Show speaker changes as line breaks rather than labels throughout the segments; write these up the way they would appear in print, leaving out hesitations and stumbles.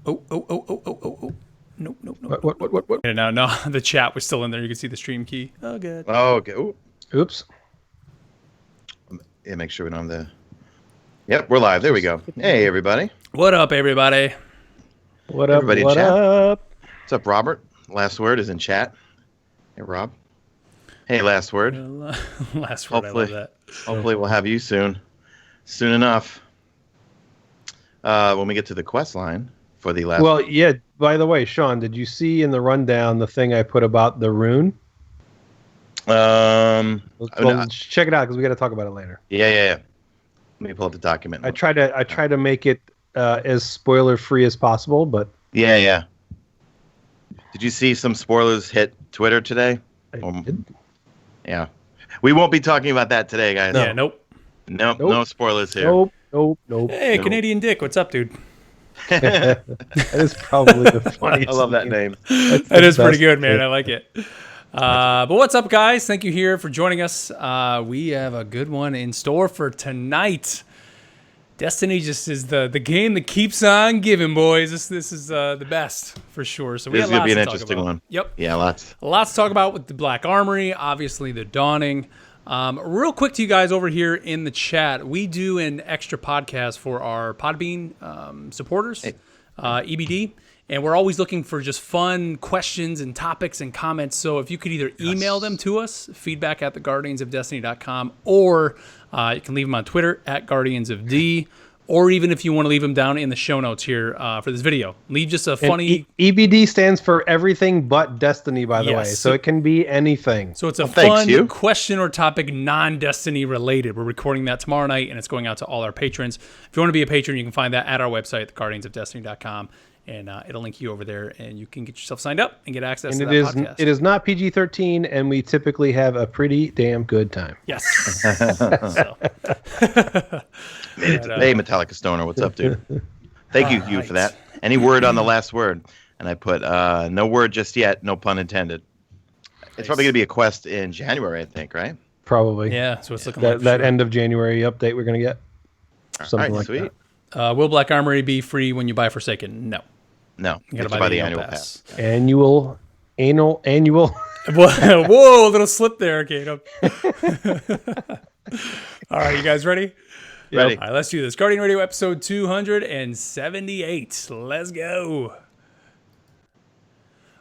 Oh. Nope.
What?
Yeah, no, the chat was still in there. You can see the stream key. Oh, good.
Oh, okay. Ooh.
Oops.
Yeah, make sure we don't have the... Yep, we're live. There we go. Hey, everybody.
What up, everybody?
What up,
Everybody in
what
chat?
up?
What's up, Robert? Last word is in chat. Hey, Rob. Hey, last word.
Last word,
Hopefully,
I love that.
hopefully we'll have you soon. Soon enough. When we get to the quest line for the last...
Well, yeah, by the way, Sean, did you see in the rundown the thing I put about the rune?
Well,
Check it out because we got to talk about it later.
Yeah. Let me pull up the document.
I try to make it as spoiler free as possible, but
Yeah. Did you see some spoilers hit Twitter today?
I did.
Yeah. We won't be talking about that today, guys.
Yeah, nope.
No spoilers here.
Nope.
Hey,
Nope.
Canadian Dick, what's up, dude?
That is probably the funniest.
I love that name.
That is pretty good, man. I like it. But what's up, guys? Thank you here for joining us. We have a good one in store for tonight. Destiny just is the game that keeps on giving, boys. This is the best for sure. So
This is going to be an interesting
about.
one.
Yep.
Yeah, lots.
Lots to talk about with the Black Armory, obviously the Dawning. Real quick to you guys over here in the chat, we do an extra podcast for our Podbean supporters, EBD, and we're always looking for just fun questions and topics and comments. So if you could either email them to us, feedback@theguardiansofdestiny.com, or you can leave them on Twitter @guardiansofd, or even if you want to leave them down in the show notes here for this video. Leave just a funny...
EBD stands for everything but Destiny, by the way. So it can be anything.
So it's a fun question or topic non-Destiny related. We're recording that tomorrow night, and it's going out to all our patrons. If you want to be a patron, you can find that at our website, theguardiansofdestiny.com, and it'll link you over there, and you can get yourself signed up and get access to that podcast.
It is not PG-13, and we typically have a pretty damn good time.
Yes.
Hey, Metallica Stoner, what's up, dude? Thank you for that. Any word on the last word? And I put, no word just yet, no pun intended. It's probably going to be a quest in January, I think, right?
Probably.
Yeah, so it's looking like
that end of January update we're going to get. Something like
sweet.
that.
Will Black Armory be free when you buy Forsaken? No.
No,
You got to
buy the annual pass.
Annual.
Whoa, a little slip there, Kato. All right, you guys ready?
Ready.
All right, let's do this. Guardian Radio episode 278. Let's go.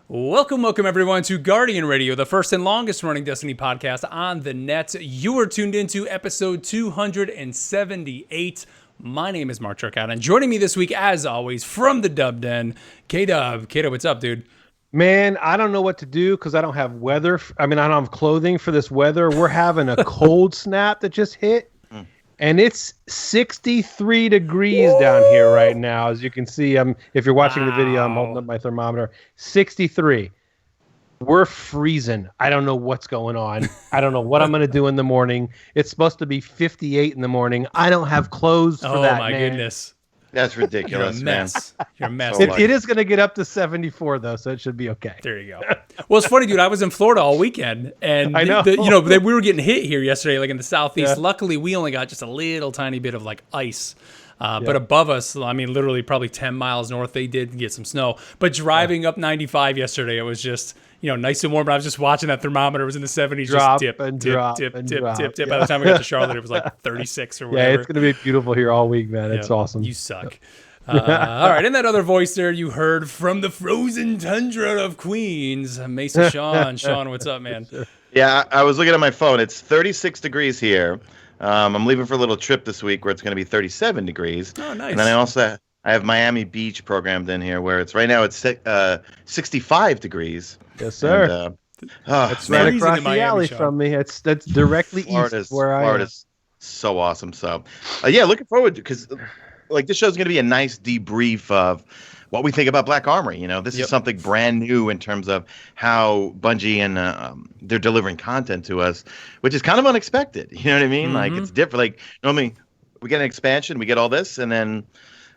Welcome everyone to Guardian Radio, the first and longest running Destiny podcast on the net. You are tuned into episode 278. My name is Mark Turcotte, and joining me this week, as always, from the Dub Den, K-Dub. K-Dub, what's up, dude?
Man, I don't know what to do because I don't have weather. I don't have clothing for this weather. We're having a cold snap that just hit, and it's 63 degrees down here right now. As you can see, if you're watching the video, I'm holding up my thermometer. 63. We're freezing. I don't know what's going on. I don't know what I'm going to do in the morning. It's supposed to be 58 in the morning. I don't have clothes for that,
Oh, my
man.
goodness.
That's ridiculous,
You're a mess. You're a mess.
It is going to get up to 74, though, so it should be okay.
There you go. Well, it's funny, dude. I was in Florida all weekend, and
I know.
we were getting hit here yesterday, like in the southeast. Yeah. Luckily, we only got just a little tiny bit of like ice. But above us, I mean, literally probably 10 miles north, they did get some snow. But driving up 95 yesterday, it was just, nice and warm. But I was just watching that thermometer. It was in the 70s.
Drop
just dip.
By
the time we got to Charlotte, it was like 36 or whatever.
Yeah, it's going to be beautiful here all week, man. It's awesome.
You suck. All right, and that other voice there you heard from the frozen tundra of Queens, Mesa Sean. Sean, what's up, man?
Yeah, I was looking at my phone. It's 36 degrees here. I'm leaving for a little trip this week where it's going to be 37 degrees.
Oh, nice.
And then I have Miami Beach programmed in here where right now it's 65 degrees.
Yes, sir.
And,
that's right across the alley from me. That's directly east where I am.
Florida's so awesome. So, looking forward to because this show's going to be a nice debrief of what we think about Black Armory. This is something brand new in terms of how Bungie and they're delivering content to us, which is kind of unexpected. You know what I mean? Mm-hmm. Like, it's different. Like, normally we get an expansion, we get all this, and then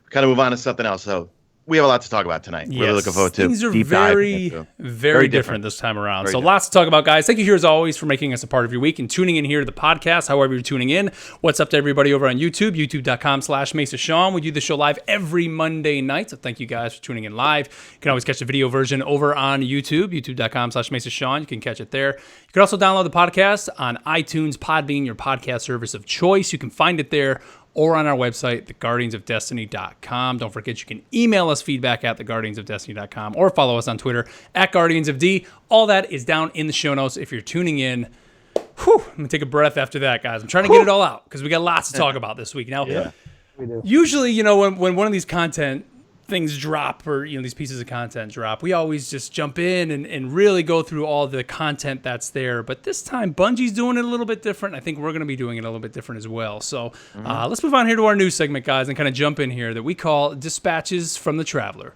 we kind of move on to something else. So we have a lot to talk about tonight.
Yes.
Really looking forward to
Things are
deep
very,
diving
very different this time around.
Very
so
different.
lots to talk about, guys. Thank you here as always for making us a part of your week and tuning in here to the podcast, however you're tuning in. What's up to everybody over on YouTube, youtube.com/Mesa Sean. We do the show live every Monday night, so thank you guys for tuning in live. You can always catch the video version over on YouTube, youtube.com/Mesa Sean. You can catch it there. You can also download the podcast on iTunes, Podbean, your podcast service of choice. You can find it there or on our website, theguardiansofdestiny.com. Don't forget, you can email us feedback at theguardiansofdestiny.com or follow us on Twitter at guardiansofd. All that is down in the show notes if you're tuning in. Whew, I'm going to take a breath after that, guys. I'm trying to get it all out because we got lots to talk about this week. Now, usually, when one of these content things drop or, these pieces of content drop, we always just jump in and really go through all the content that's there. But this time, Bungie's doing it a little bit different. I think we're going to be doing it a little bit different as well. So let's move on here to our news segment, guys, and kind of jump in here that we call Dispatches from the Traveler.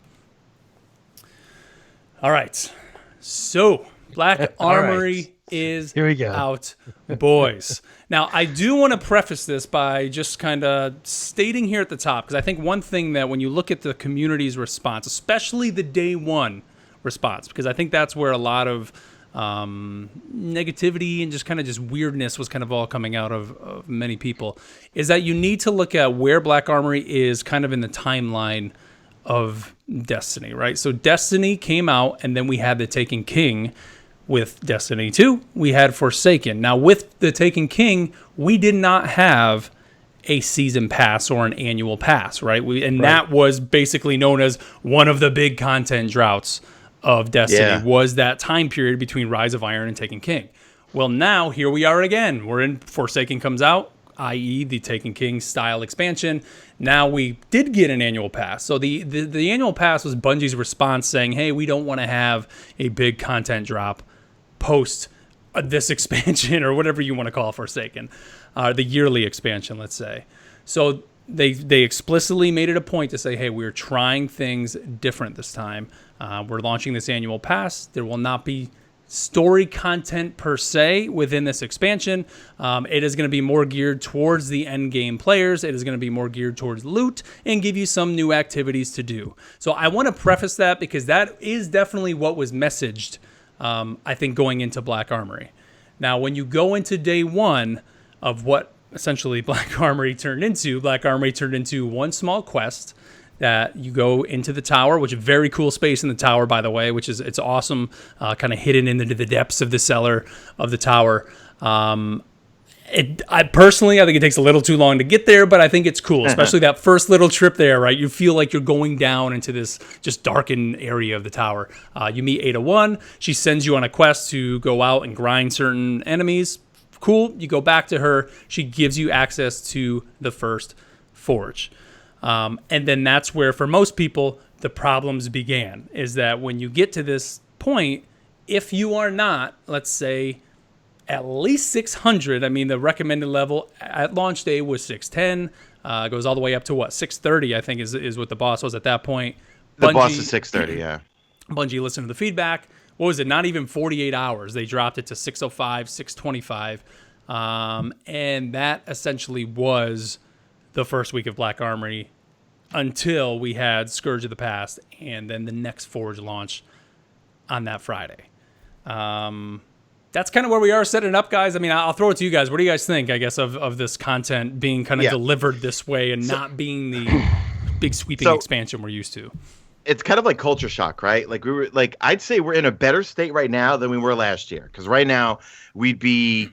All right. So Black Armory is
Here we go.
out, boys. Now, I do want to preface this by just kind of stating here at the top, because I think one thing that when you look at the community's response, especially the day one response, because I think that's where a lot of negativity and just weirdness was kind of all coming out of many people, is that you need to look at where Black Armory is kind of in the timeline of Destiny, right? So Destiny came out, and then we had the Taken King. With Destiny 2, we had Forsaken. Now, with the Taken King, we did not have a season pass or an annual pass, right? That was basically known as one of the big content droughts of Destiny, was that time period between Rise of Iron and Taken King. Well, now, here we are again. We're in Forsaken comes out, i.e. the Taken King style expansion. Now we did get an annual pass. So the annual pass was Bungie's response saying, hey, we don't want to have a big content drop post this expansion or whatever you want to call Forsaken, the yearly expansion, let's say. So they explicitly made it a point to say, hey, we're trying things different this time. We're launching this annual pass. There will not be story content per se within this expansion. It is going to be more geared towards the end game players. It is going to be more geared towards loot and give you some new activities to do. So I want to preface that because that is definitely what was messaged, I think, going into Black Armory. Now, when you go into day one of what essentially Black Armory turned into one small quest that you go into the tower, which is a very cool space in the tower, by the way, it's awesome, kind of hidden into the depths of the cellar of the tower. I personally think it takes a little too long to get there, but I think it's cool, especially that first little trip there, right? You feel like you're going down into this just darkened area of the tower. You meet Ada 1. She sends you on a quest to go out and grind certain enemies. Cool. You go back to her. She gives you access to the first forge. And then that's where, for most people, the problems began, is that when you get to this point, if you are not, let's say, at least 600. I mean, the recommended level at launch day was 610. Goes all the way up to 630, I think is what the boss was at that point.
The boss is 630, yeah.
Bungie listened to the feedback. What was it? Not even 48 hours. They dropped it to 605, 625. And that essentially was the first week of Black Armory until we had Scourge of the Past and then the next Forge launch on that Friday. That's kind of where we are setting it up, guys. I mean, I'll throw it to you guys. What do you guys think, I guess, of this content being kind of delivered this way and not being the big sweeping expansion we're used to?
It's kind of like culture shock, right? I'd say we're in a better state right now than we were last year. Because right now we'd be,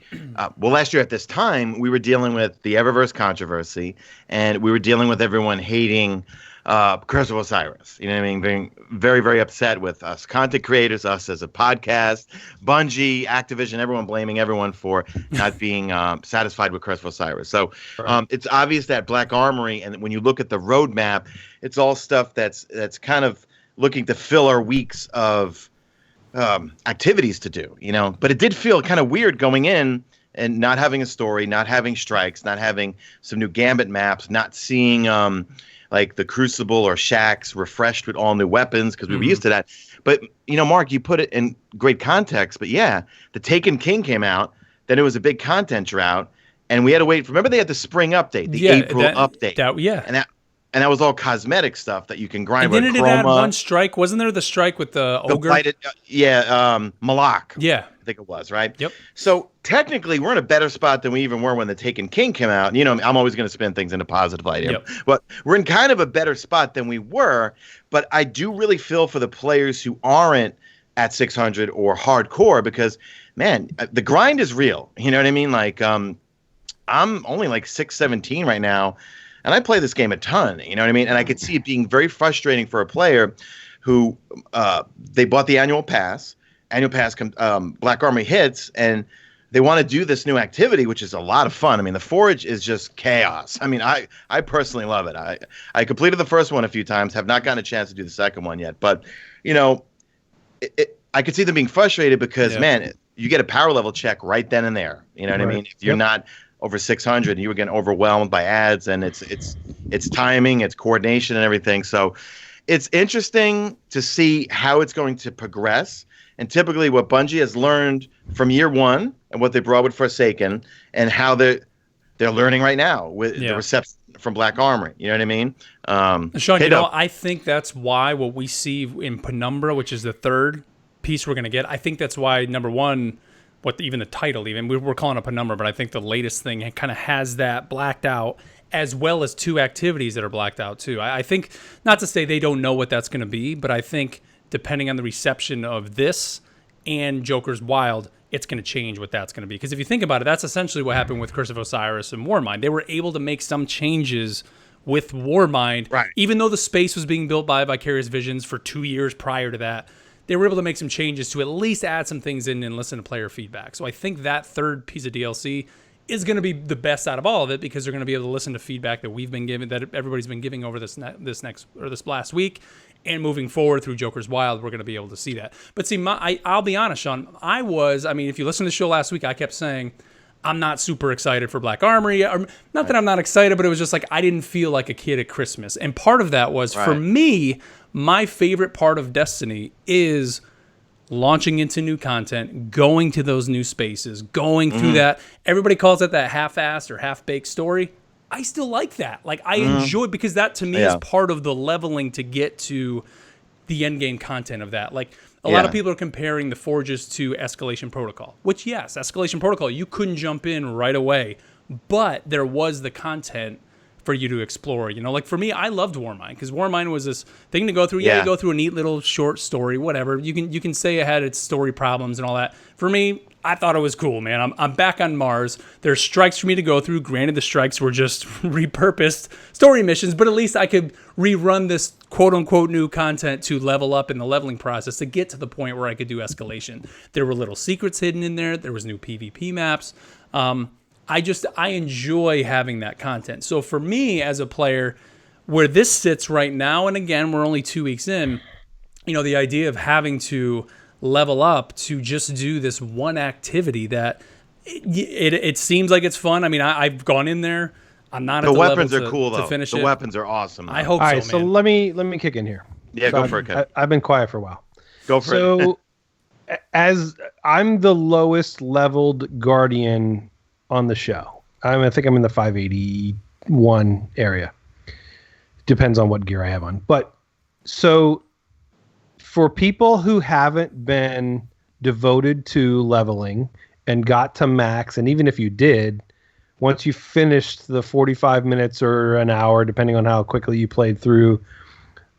last year at this time, we were dealing with the Eververse controversy and we were dealing with everyone hating Curse of Osiris. You know what I mean? Being very, very upset with us content creators, us as a podcast, Bungie, Activision, everyone blaming everyone for not being satisfied with Curse of Osiris. So it's obvious that Black Armory, and when you look at the roadmap, it's all stuff that's kind of looking to fill our weeks of activities to do, But it did feel kind of weird going in and not having a story, not having strikes, not having some new Gambit maps, not seeing like the Crucible or Shax refreshed with all new weapons, because we were used to that. But, Mark, you put it in great context. But, yeah, the Taken King came out. Then it was a big content drought. And we had to wait. Remember, they had the spring update, the April update. and that was all cosmetic stuff that you can grind
And
with
didn't
chroma.
it add one strike? Wasn't there the strike with the ogre?
Malak.
Yeah.
I think it was, right?
Yep.
So technically, we're in a better spot than we even were when the Taken King came out. You know, I'm always going to spin things in a positive light here.
Yep.
But we're in kind of a better spot than we were. But I do really feel for the players who aren't at 600 or hardcore because, man, the grind is real. You know what I mean? Like, I'm only like 617 right now, and I play this game a ton. You know what I mean? And I could see it being very frustrating for a player who they bought the annual pass. Annual pass Black Armory hits, and they want to do this new activity, which is a lot of fun. I mean, the Forge is just chaos. I mean, I personally love it. I completed the first one a few times, have not gotten a chance to do the second one yet. But, you know, I could see them being frustrated because, man, you get a power level check right then and there. You know what I mean? If you're not over 600, you were getting overwhelmed by ads, and it's timing, it's coordination, and everything. So it's interesting to see how it's going to progress. And typically what Bungie has learned from year one and what they brought with Forsaken and how they're learning right now with the reception from Black Armory. You know what I mean?
Sean, I think that's why what we see in Penumbra, which is the third piece we're going to get, I think that's why, number one, even the title, even we're calling it Penumbra, but I think the latest thing kind of has that blacked out, as well as two activities that are blacked out too. I think, not to say they don't know what that's going to be, but I think depending on the reception of this and Joker's Wild, it's going to change what that's going to be. Because if you think about it, that's essentially what happened with Curse of Osiris and Warmind. They were able to make some changes with Warmind,
right,
even though the space was being built by Vicarious Visions for 2 years prior to that. They were able to make some changes to at least add some things in and listen to player feedback. So I think that third piece of DLC is going to be the best out of all of it because they're going to be able to listen to feedback that we've been giving, that everybody's been giving over this last week. And moving forward through Joker's Wild, we're going to be able to see that. But see, I'll be honest, Sean. If you listened to the show last week, I kept saying I'm not super excited for Black Armory. Not that I'm not excited, but it was just like I didn't feel like a kid at Christmas. And part of that was, for me, my favorite part of Destiny is launching into new content, going to those new spaces, going through that. Everybody calls it that half-assed or half-baked story. I still like that. Like, I enjoy, because that to me is part of the leveling to get to the end game content of that. Like, a lot of people are comparing the Forges to Escalation Protocol, which, yes, Escalation Protocol, you couldn't jump in right away, but there was the content for you to explore. You know, like for me, I loved Warmind because Warmind was this thing to go through. Yeah, you go through a neat little short story, whatever. You can say it had its story problems and all that. For me, I thought it was cool, man. I'm back on Mars. There's strikes for me to go through. Granted, the strikes were just repurposed story missions, but at least I could rerun this quote-unquote new content to level up in the leveling process to get to the point where I could do escalation. There were little secrets hidden in there. There was new PvP maps. I enjoy having that content. So for me as a player, where this sits right now, and again, we're only 2 weeks in, you know, the idea of having to level up to just do this one activity that it seems like it's fun. I mean, I've gone in there. I'm not at the
weapons
level
are cool though.
To finish
the
it.
Weapons are awesome. Though.
I hope
All right,
so, man.
so let me kick in here.
Yeah,
so
go for it.
I've been quiet for a while.
Go for it.
So as I'm the lowest leveled guardian on the show, I think I'm in the 581 area. Depends on what gear I have on. But so for people who haven't been devoted to leveling and got to max, and even if you did, once you finished the 45 minutes or an hour, depending on how quickly you played through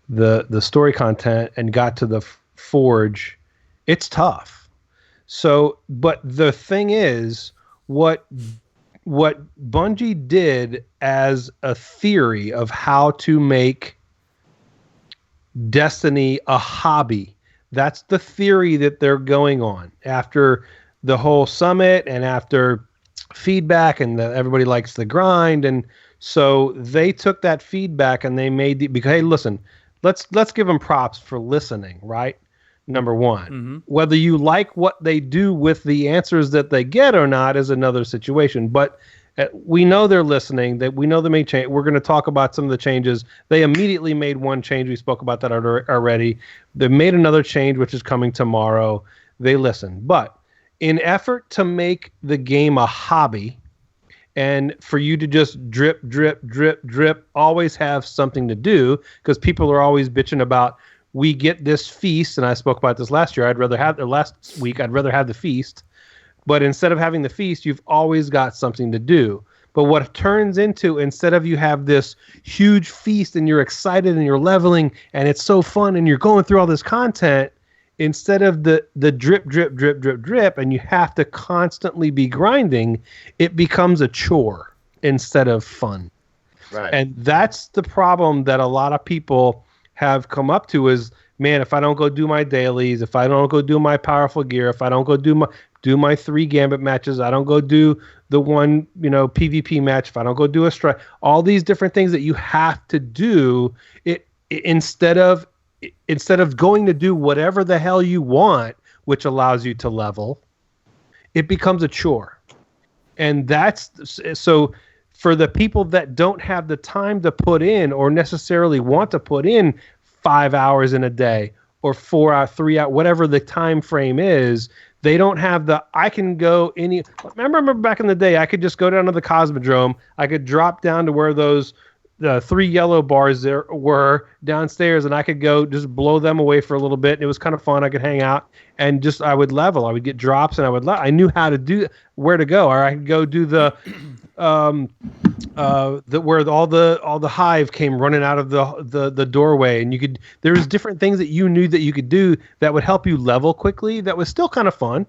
the story content and got to the Forge, it's tough. But the thing is, what Bungie did as a theory of how to make Destiny a hobby, that's the theory that they're going on after the whole summit and after feedback, and everybody likes the grind. And so they took that feedback and they made because, hey, listen, let's give them props for listening, right? Number one, whether you like what they do with the answers that they get or not is another situation. But we know they're listening. That we know they made change. We're going to talk about some of the changes. They immediately made one change. We spoke about that already. They made another change, which is coming tomorrow. They listen. But in effort to make the game a hobby and for you to just drip, drip, drip, drip, always have something to do, because people are always bitching about, we get this feast, and I spoke about this last year. I'd rather have the feast, but instead of having the feast, you've always got something to do. But what it turns into, instead of you have this huge feast and you're excited and you're leveling and it's so fun and you're going through all this content, instead of the drip, drip, drip, drip, drip, and you have to constantly be grinding, it becomes a chore instead of fun.
Right.
And that's the problem that a lot of people have come up to is, man, if I don't go do my dailies, if I don't go do my powerful gear, if I don't go do my 3 Gambit matches, I don't go do the one, PvP match, if I don't go do a strike, all these different things that you have to do, instead of going to do whatever the hell you want, which allows you to level, it becomes a chore. And so for the people that don't have the time to put in, or necessarily want to put in 5 hours in a day or 4 hours, 3 hours, whatever the time frame is, they don't have I can go remember back in the day, I could just go down to the Cosmodrome. I could drop down to where those 3 yellow bars there were downstairs, and I could go just blow them away for a little bit. It was kind of fun. I could hang out and I would level. I would get drops, and I knew how to where to go. Or I could go do the where all the hive came running out of the doorway, and there's different things that you knew that you could do that would help you level quickly. That was still kind of fun.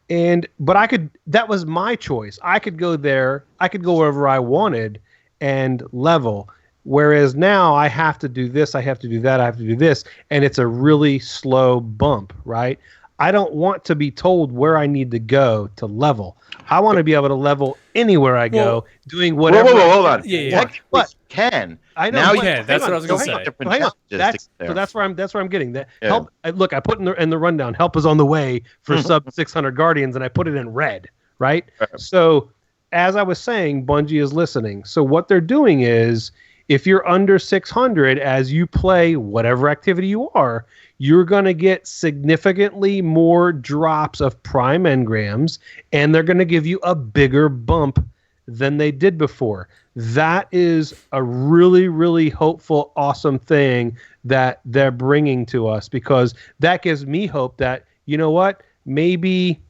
But that was my choice. I could go there. I could go wherever I wanted and level. Whereas now I have to do this, I have to do that, I have to do this, and it's a really slow bump, right? I don't want to be told where I need to go to level. I want to be able to level anywhere I go, doing whatever.
Whoa, hold on.
Yeah.
What? Can.
I know.
Now
you
can. That's what I was going to say.
Hang on. That's where I'm getting that. Yeah. Help. Look, I put in the rundown. Help is on the way for sub 600 Guardians, and I put it in red. Right. So, as I was saying, Bungie is listening. So what they're doing is, if you're under 600, as you play whatever activity you are, you're going to get significantly more drops of prime engrams, and they're going to give you a bigger bump than they did before. That is a really, really hopeful, awesome thing that they're bringing to us, because that gives me hope that, you know what, maybe,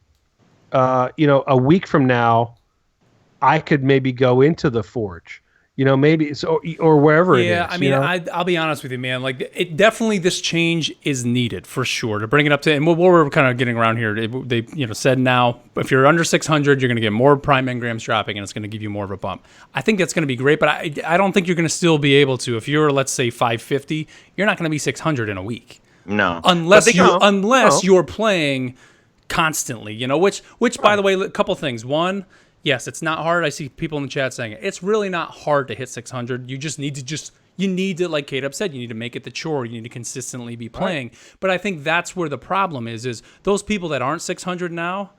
a week from now, I could maybe go into the Forge. Maybe or wherever it is.
Yeah, I mean, I'll be honest with you, man. Like, it definitely, this change is needed for sure to bring it up to. And what we're kind of getting around here, they said now, if you're under 600, you're going to get more prime engrams dropping, and it's going to give you more of a bump. I think that's going to be great, but I don't think you're going to still be able to. If you're, let's say, 550, you're not going to be 600 in a week.
No,
unless you're playing constantly. Which by the way, a couple things. One. Yes, it's not hard. I see people in the chat saying it. It's really not hard to hit 600. You just need to, like Caleb said, you need to make it the chore. You need to consistently be playing. Right. But I think that's where the problem is those people that aren't 600 now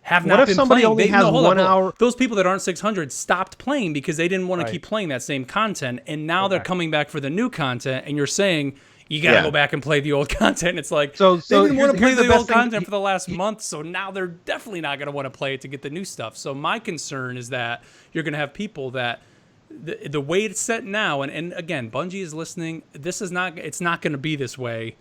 have not been playing. What if somebody only has 1 hour? Those people that aren't 600 stopped playing because they didn't want to keep playing that same content, and now they're coming back for the new content, and you're saying, you got to go back and play the old content. It's like, they didn't want to play the old content for the last month, so now they're definitely not going to want to play it to get the new stuff. So my concern is that you're going to have people that, the way it's set now, and again, Bungie is listening, it's not going to be this way.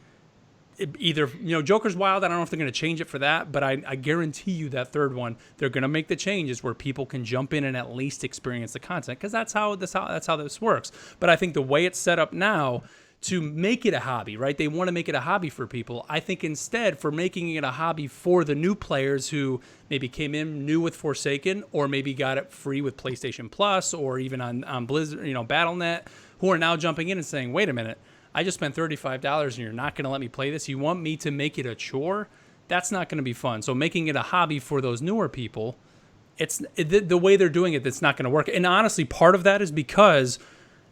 Either, Joker's Wild, I don't know if they're going to change it for that, but I guarantee you that third one, they're going to make the changes where people can jump in and at least experience the content, because that's how this works. But I think the way it's set up now, to make it a hobby, right? They want to make it a hobby for people. I think instead, for making it a hobby for the new players who maybe came in new with Forsaken, or maybe got it free with PlayStation Plus, or even on Blizzard, Battle.net, who are now jumping in and saying, wait a minute, I just spent $35 and you're not going to let me play this? You want me to make it a chore? That's not going to be fun. So making it a hobby for those newer people, the way they're doing it, that's not going to work. And honestly, part of that is because,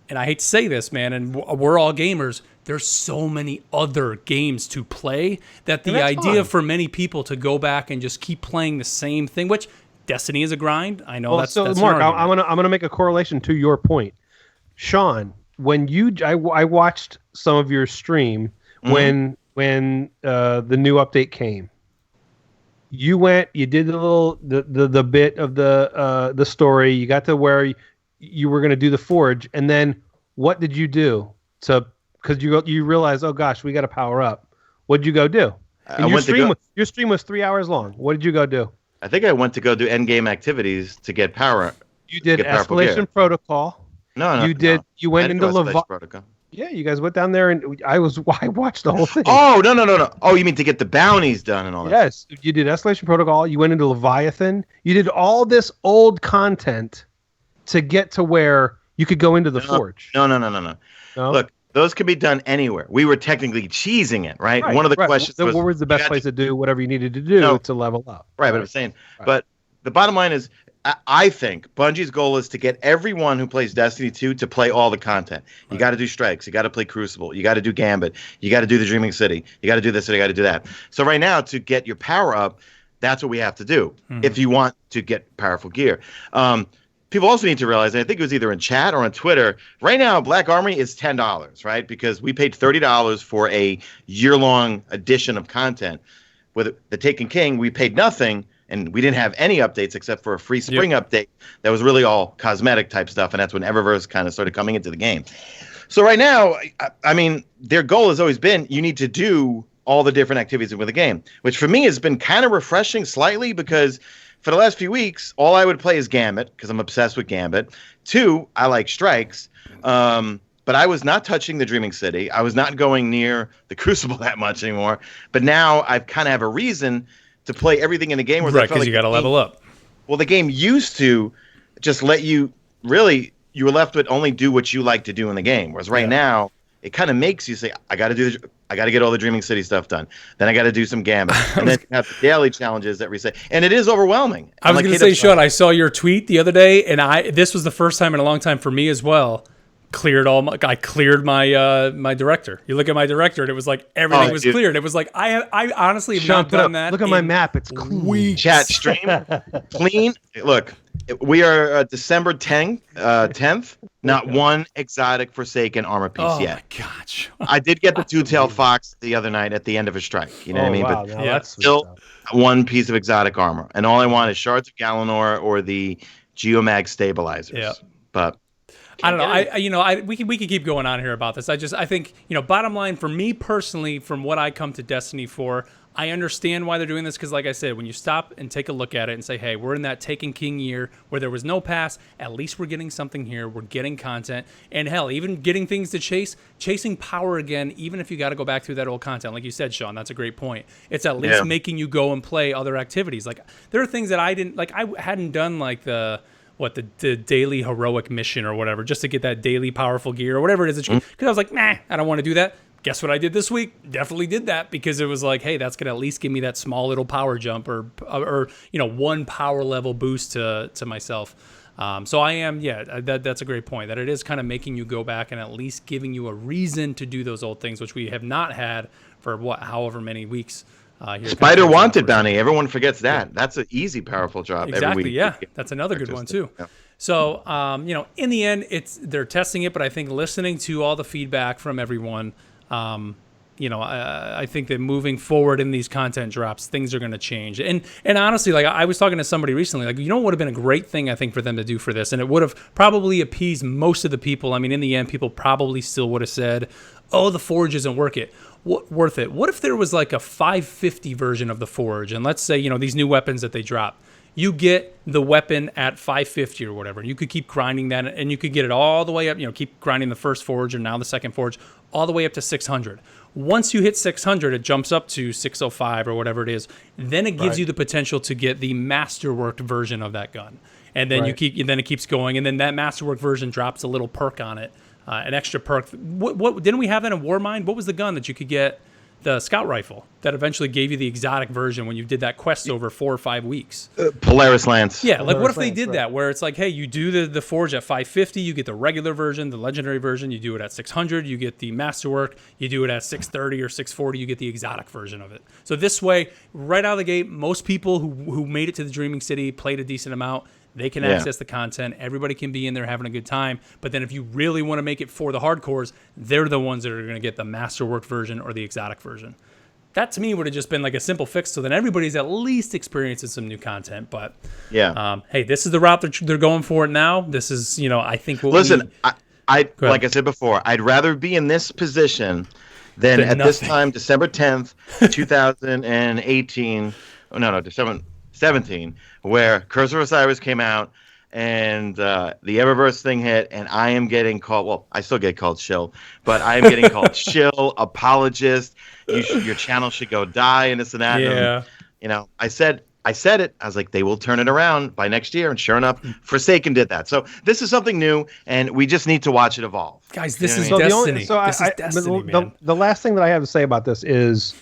and I hate to say this, man, and we're all gamers, there's so many other games to play that the idea for many people to go back and just keep playing the same thing, which Destiny is a grind. I know that's
Mark, I'm gonna make a correlation to your point. Sean, when I watched some of your stream when the new update came. You went, you did the bit of the story. You got to where you were going to do the forge, and then what did you do because you realized, oh gosh, we got to power up. What did you go do? And your stream was 3 hours long. What did you go do?
I think I went to go do end game activities to get power.
You did escalation protocol.
No.
You went into Leviathan. Yeah, you guys went down there, and I watched the whole thing.
Oh, no. Oh, you mean to get the bounties done and all that?
Yes, you did escalation protocol. You went into Leviathan. You did all this old content to get to where you could go into the forge.
No. Look, those could be done anywhere. We were technically cheesing it, right? One of the questions was,
what was the best place to do whatever you needed to do to level up?
Right, but I'm saying, but the bottom line is, I think Bungie's goal is to get everyone who plays Destiny 2 to play all the content. You got to do Strikes. You got to play Crucible. You got to do Gambit. You got to do the Dreaming City. You got to do this and you got to do that. So right now, to get your power up, that's what we have to do if you want to get powerful gear. People also need to realize, and I think it was either in chat or on Twitter, right now Black Armory is $10, right? Because we paid $30 for a year-long edition of content. With the Taken King, we paid nothing. And we didn't have any updates except for a free spring update that was really all cosmetic type stuff. And that's when Eververse kind of started coming into the game. So right now, I mean, their goal has always been you need to do all the different activities with the game, which for me has been kind of refreshing slightly because for the last few weeks, all I would play is Gambit because I'm obsessed with Gambit. 2, I like Strikes. But I was not touching the Dreaming City. I was not going near the Crucible that much anymore. But now I kind of have a reason to play everything in the game.
Right, because you got to level up.
Well, the game used to just let you you were left with only do what you like to do in the game. Whereas right now, it kind of makes you say, I got to get all the Dreaming City stuff done. Then I got to do some Gambit. And then you have the daily challenges that reset. And it is overwhelming.
I was going to say, Sean, I saw your tweet the other day, and this was the first time in a long time for me as well. I cleared my director. You look at my director, and it was like everything was cleared. It was like I honestly have not done that.
Look at my map; it's clean.
Chat stream clean. Look, we are December 10th. Not one exotic Forsaken armor piece yet.
Oh my gosh!
I did get the two-tailed fox the other night at the end of a strike. You know what I mean?
Wow,
but
that's
still one piece of exotic armor, and all I want is shards of Galanor or the Geomag stabilizers.
Yeah.
But
I don't know. We could keep going on here about this. I think bottom line for me personally, from what I come to Destiny for, I understand why they're doing this because, like I said, when you stop and take a look at it and say, hey, we're in that Taken King year where there was no pass, at least we're getting something here. We're getting content. And hell, even getting things to chasing power again, even if you got to go back through that old content. Like you said, Sean, that's a great point. It's at least making you go and play other activities. Like there are things that I hadn't done, like the daily heroic mission or whatever, just to get that daily powerful gear or whatever it is. Because I was like, nah, I don't want to do that. Guess what I did this week? Definitely did that because it was like, hey, that's going to at least give me that small little power jump or one power level boost to myself. So I am, that's a great point, that it is kind of making you go back and at least giving you a reason to do those old things, which we have not had for however many weeks.
Spider Wanted bounty. Everyone forgets that. Yeah. That's an easy, powerful job.
Exactly.
Every week.
Yeah, that's another good one too. Yeah. So, in the end, they're testing it, but I think listening to all the feedback from everyone, I think that moving forward in these content drops, things are going to change. And honestly, like I was talking to somebody recently, like what would have been a great thing I think for them to do for this, and it would have probably appeased most of the people. I mean, in the end, people probably still would have said, "Oh, the Forge isn't worth it." What if there was like a 550 version of the Forge, and let's say these new weapons that they drop, you get the weapon at 550 or whatever, and you could keep grinding that, and you could get it all the way up. Keep grinding the first Forge and now the second Forge, all the way up to 600. Once you hit 600, it jumps up to 605 or whatever it is. Then it gives you the potential to get the masterworked version of that gun, and then then it keeps going, and then that masterworked version drops a little perk on it. An extra perk. What didn't we have that in Warmind? What was the gun that you could get? The scout rifle that eventually gave you the exotic version when you did that quest over 4 or 5 weeks.
Polaris Lance.
Yeah, like what if they did that where it's like, hey, you do the Forge at 550, you get the regular version, the legendary version, you do it at 600, you get the masterwork, you do it at 630 or 640, you get the exotic version of it. So this way, right out of the gate, most people who made it to the Dreaming City, played a decent amount, they can access the content. Everybody can be in there having a good time. But then if you really want to make it for the hardcores, they're the ones that are going to get the masterwork version or the exotic version. that to me would have just been like a simple fix, so then everybody's at least experiencing some new content. But hey, this is the route they're going for it now. This is, I think what
I like I said before, I'd rather be in this position than at this time, December 10th, 2018. December 17, where Curse of Osiris came out and the Eververse thing hit, and I am getting called. Well, I still get called shill, but I am getting called shill, apologist. Your channel should go die, and this and that.
Yeah.
And, I said it. I was like, they will turn it around by next year, and sure enough, Forsaken did that. So this is something new, and we just need to watch it evolve.
Guys, this is destiny. This is destiny, man.
The last thing that I have to say about this is,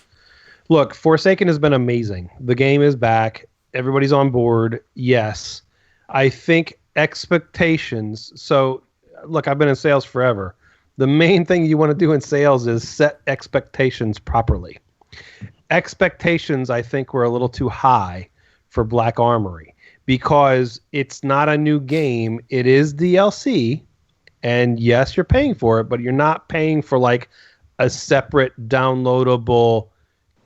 look, Forsaken has been amazing. The game is back. Everybody's on board. Yes. I think expectations. So, look, I've been in sales forever. The main thing you want to do in sales is set expectations properly. Expectations, I think, were a little too high for Black Armory because it's not a new game. It is DLC. And yes, you're paying for it, but you're not paying for like a separate downloadable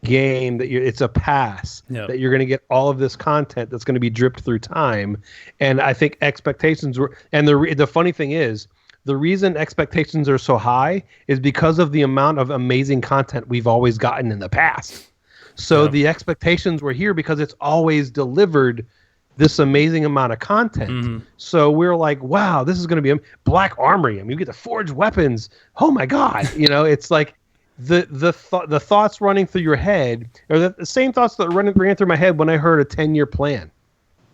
game it's a pass that you're going to get all of this content that's going to be dripped through time. And I think expectations were, and the funny thing is, the reason expectations are so high is because of the amount of amazing content we've always gotten in the past. So the expectations were here because it's always delivered this amazing amount of content. Mm-hmm. So we're like, wow, this is going to be Black Armory. I mean, you get to forge weapons. Oh my God. It's like, the thoughts running through your head are the same thoughts that ran through my head when I heard a 10-year plan.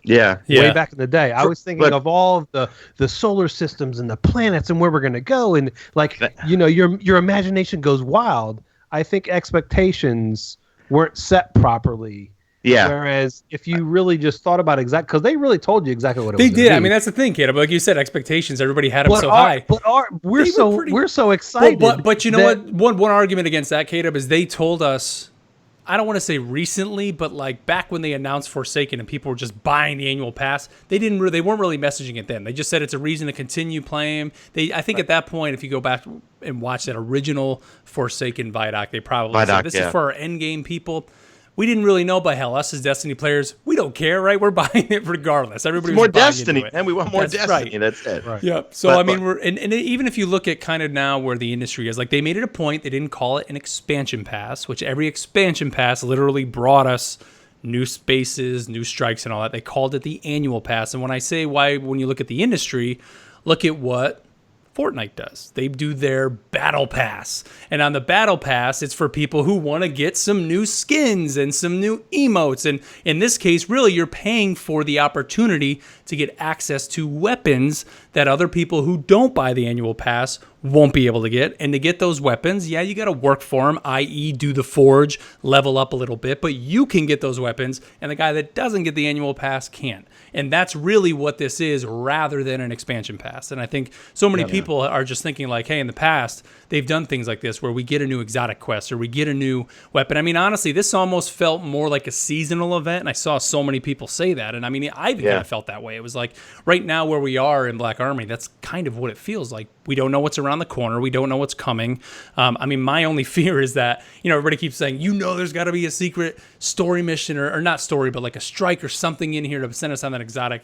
Way back in the day. I was thinking of all of the solar systems and the planets and where we're going to go. And like, your imagination goes wild. I think expectations weren't set properly. Yeah. Whereas if you really just thought about because they really told you exactly what it was.
They did. I mean, that's the thing, kid. But like you said, expectations. Everybody had them so high.
But we're so excited.
But you know what? One argument against that, Caleb, is they told us. I don't want to say recently, but like back when they announced Forsaken and people were just buying the annual pass, they weren't really messaging it then. They just said it's a reason to continue playing. I think at that point, if you go back and watch that original Forsaken Vidoc, they probably said this is for our end game people. We didn't really know, but hell, us as Destiny players, we don't care, right? We're buying it regardless. Everybody's
more Destiny, and we want more Destiny. Right. That's it.
Right. Yeah. So I mean, and even if you look at kind of now where the industry is, like they made it a point. They didn't call it an expansion pass, which every expansion pass literally brought us new spaces, new strikes, and all that. They called it the annual pass. And when I say when you look at the industry, look at what Fortnite does. They do their battle pass. And on the battle pass, it's for people who want to get some new skins and some new emotes. And in this case, really, you're paying for the opportunity to get access to weapons that other people who don't buy the annual pass won't be able to get. And to get those weapons, you got to work for them, i.e. do the forge, level up a little bit, but you can get those weapons, and the guy that doesn't get the annual pass can't. And that's really what this is rather than an expansion pass. And I think so many people are just thinking like, hey, in the past, they've done things like this where we get a new exotic quest or we get a new weapon. I mean, honestly, this almost felt more like a seasonal event, and I saw so many people say that. And I mean, I even kind of felt that way. It was like right now where we are in Black Armory, that's kind of what it feels like. We don't know what's around the corner. We don't know what's coming. I mean, my only fear is that, everybody keeps saying, there's got to be a secret story mission or not story, but like a strike or something in here to send us on that exotic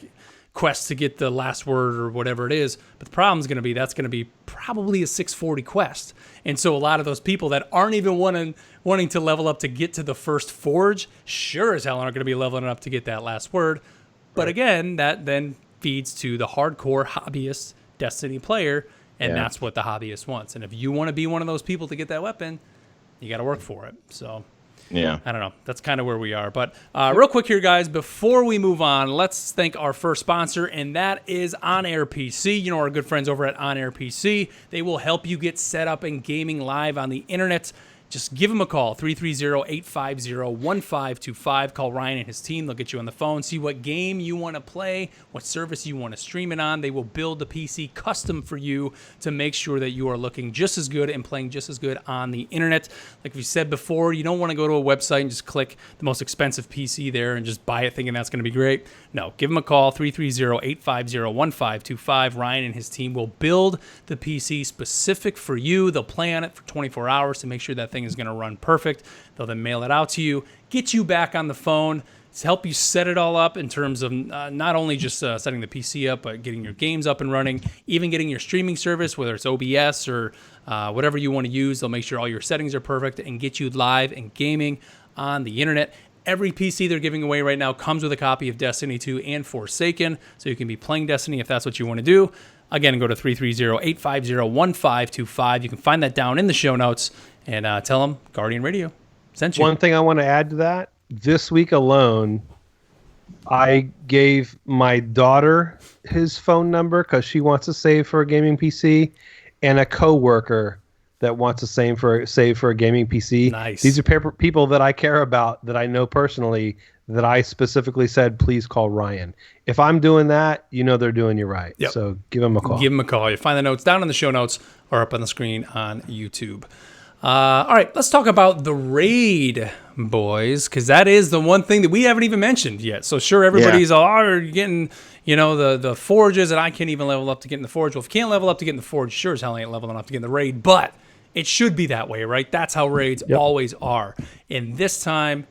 quest to get the last word or whatever it is. But the problem is going to be that's going to be probably a 640 quest. And so a lot of those people that aren't even wanting to level up to get to the first forge, sure as hell aren't going to be leveling up to get that last word. But again, that then feeds to the hardcore hobbyist Destiny player. And that's what the hobbyist wants. And if you want to be one of those people to get that weapon, you got to work for it. So, I don't know. That's kind of where we are. But real quick here, guys, before we move on, let's thank our first sponsor, and that is On Air PC. Our good friends over at On Air PC. They will help you get set up and gaming live on the internet. Just give them a call, 330-850-1525. Call Ryan and his team. They'll get you on the phone, see what game you want to play, what service you want to stream it on. They will build the PC custom for you to make sure that you are looking just as good and playing just as good on the internet. Like we said before, you don't want to go to a website and just click the most expensive PC there and just buy it thinking that's going to be great. No, give them a call, 330-850-1525. Ryan and his team will build the PC specific for you. They'll play on it for 24 hours to make sure that thing everything is going to run perfect. They'll then mail it out to you, get you back on the phone, to help you set it all up in terms of not only just setting the PC up, but getting your games up and running, even getting your streaming service, whether it's OBS or whatever you want to use. They'll make sure all your settings are perfect and get you live and gaming on the internet. Every PC they're giving away right now comes with a copy of Destiny 2 and Forsaken, so you can be playing Destiny if that's what you want to do. Again, go to 330-850-1525. You can find that down in the show notes, and tell them Guardian Radio sent you.
One thing I want to add to that, this week alone, I gave my daughter his phone number because she wants to save for a gaming PC, and a coworker that wants to save for a gaming PC.
Nice.
These are people that I care about, that I know personally, that I specifically said, please call Ryan. If I'm doing that, you know they're doing you right.
Yep.
So give them a call.
Give them a call. You find the notes down in the show notes or up on the screen on YouTube. All right, let's talk about the raid, boys, because that is the one thing that we haven't even mentioned yet. So sure, everybody's you're getting, the forges, and I can't even level up to get in the forge. Well, if you can't level up to get in the forge, sure as hell I ain't leveling up to get in the raid, but it should be that way, right? That's how raids always are. And this time,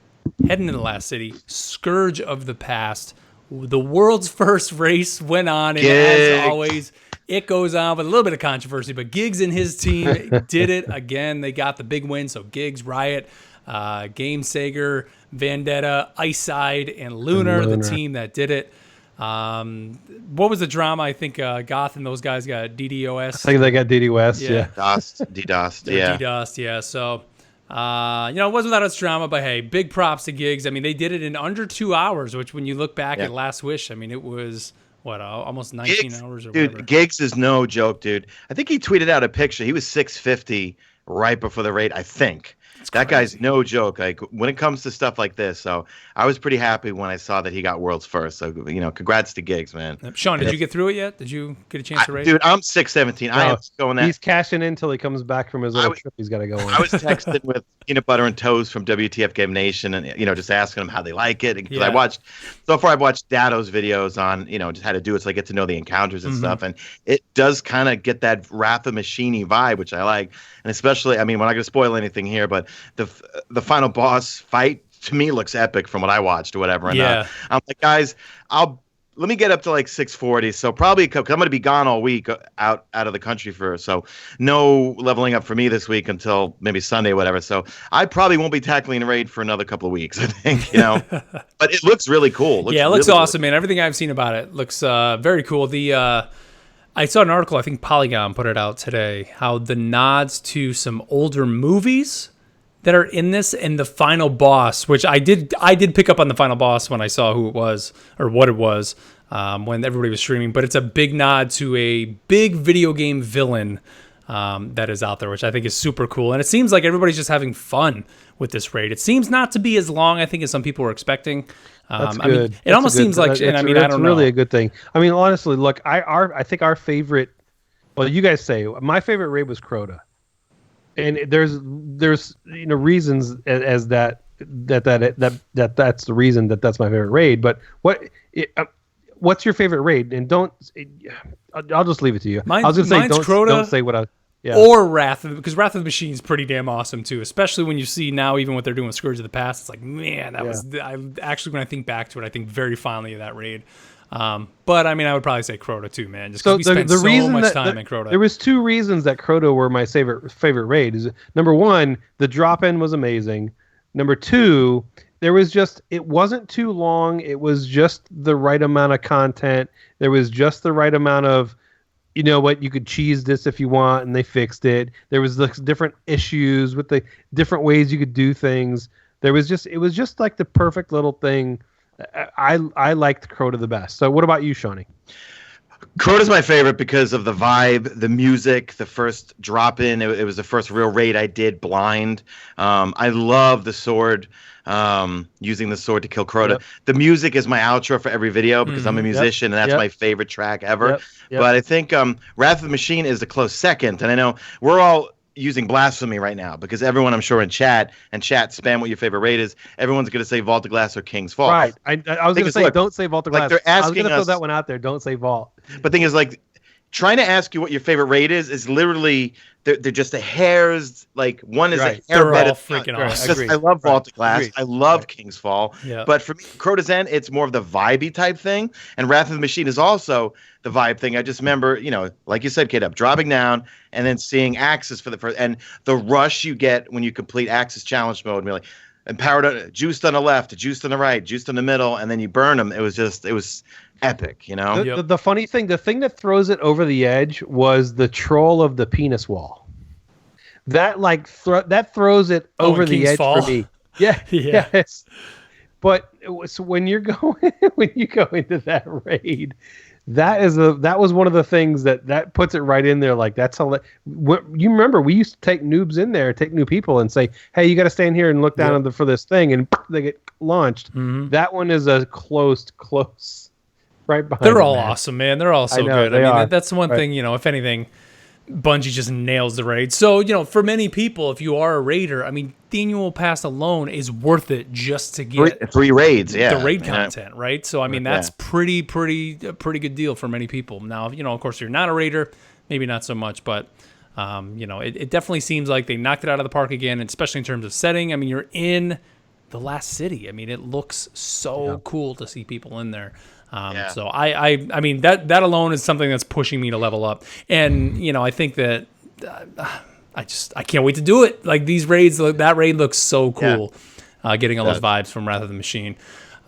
heading into the last city, Scourge of the Past, the world's first race went on, and as always, it goes on with a little bit of controversy, but Giggs and his team did it again. They got the big win. So Giggs, Riot, Gamesager, Vendetta, Iceside, and Lunar, the team that did it. What was the drama? I think Goth and those guys got DDoS.
I think they got DDoS, yeah.
DDoS, yeah.
DDoS, yeah. So, it was without its drama, but hey, big props to Giggs. I mean, they did it in under 2 hours, which when you look back at Last Wish, I mean, it was... almost 19 hours or whatever.
Dude, Giggs is no joke, dude. I think he tweeted out a picture. He was 650 right before the raid, I think. That guy's no joke. Like, when it comes to stuff like this, so I was pretty happy when I saw that he got worlds first. So, congrats to Giggs, man.
Sean, did you get through it yet? Did you get a chance to raid?
Dude, I'm 617. I am going that.
He's cashing in until he comes back from his little trip he's got to go on.
I was texting with Peanut Butter and Toast from WTF Game Nation and, just asking them how they like it. Because I've watched Dado's videos on, just how to do it so I get to know the encounters and stuff. And it does kind of get that Wrath of Machine vibe, which I like. And especially, I mean, we're not going to spoil anything here, but the final boss fight to me looks epic from what I watched or whatever. And I'm like, guys, let me get up to like 640. So probably because I'm going to be gone all week out of the country so no leveling up for me this week until maybe Sunday, whatever. So I probably won't be tackling the raid for another couple of weeks, I think, but it looks really cool.
It looks really awesome, man. Everything I've seen about it looks very cool. I saw an article, I think Polygon put it out today, how the nods to some older movies that are in this, and the final boss, which I did pick up on the final boss when I saw who it was or what it was when everybody was streaming. But it's a big nod to a big video game villain that is out there, which I think is super cool. And it seems like everybody's just having fun with this raid. It seems not to be as long, I think, as some people were expecting.
That's good.
I mean, it almost seems like, I don't know.
That's really a good thing. I mean, honestly, look, I think our favorite, well, you guys say, my favorite raid was Crota. And there's reasons as that's the reason that's my favorite raid. But what's your favorite raid? And I'll just leave it to you. I was gonna say don't say what I. Yeah.
Or because Wrath of the Machine is pretty damn awesome too, especially when you see now even what they're doing with Scourge of the Past. It's like, man, when I think back to it, I think very fondly of that raid. But I mean, I would probably say Crota too, man. Just because we spent so much time in Crota.
There was two reasons that Crota were my favorite raid. Is number one, the drop in was amazing. Number two, it wasn't too long. It was just the right amount of content. There was just the right amount of, you could cheese this if you want, and they fixed it. There was the different issues with the different ways you could do things. It was just like the perfect little thing. I liked Crota the best. So what about you, Shawnee?
Crota's my favorite because of the vibe, the music, the first drop in. It was the first real raid I did blind. I love the sword, using the sword to kill Crota. Yep. The music is my outro for every video because I'm a musician and that's my favorite track ever. Yep. But I think Wrath of the Machine is a close second. And I know we're all using blasphemy right now because everyone, I'm sure, in chat spam what your favorite raid is. Everyone's going to say Vault of Glass or King's Fall.
Right. I was going to say, don't say Vault of Glass.
They're asking
I was going to throw that one out there. Don't say Vault.
But the thing is, like, trying to ask you what your favorite raid is literally they're just a hair's like one is a hair
They're
better.
all freaking awesome.
I love Vault of Glass. I love King's Fall.
Yeah.
But for me, Crota's End, it's more of the vibey type thing. And Wrath of the Machine is also the vibe thing. I just remember, like you said, Kid Up, dropping down and then seeing Axis for the first, and the rush you get when you complete Axis challenge mode, really empowered, juiced on the left, juiced on the right, juiced in the middle, and then you burn them. It was epic,
The funny thing, the thing that throws it over the edge was the troll of the penis wall. That that throws it over the
King's
edge
Fall?
for me. Yeah.
Yeah.
Yes. But when you go into that raid, that was one of the things that puts it right in there. Like that's how you remember we used to take noobs in there, take new people, and say, "Hey, you got to stay in here and look down for this thing," and they get launched. Mm-hmm. That one is a close. Right behind.
They're all awesome, man. They're all so good. I mean, that's the one thing, if anything, Bungie just nails the raid. So, for many people, if you are a raider, I mean, the annual pass alone is worth it just to get
three raids,
the raid content, right? So, I mean, that's pretty good deal for many people. Now, of course, you're not a raider, maybe not so much, but it definitely seems like they knocked it out of the park again, especially in terms of setting. I mean, you're in the last city. I mean, it looks so cool to see people in there. So I mean that alone is something that's pushing me to level up, and I think that I can't wait to do it. Like these raids, that raid looks so cool. Getting all those vibes from Wrath of the Machine.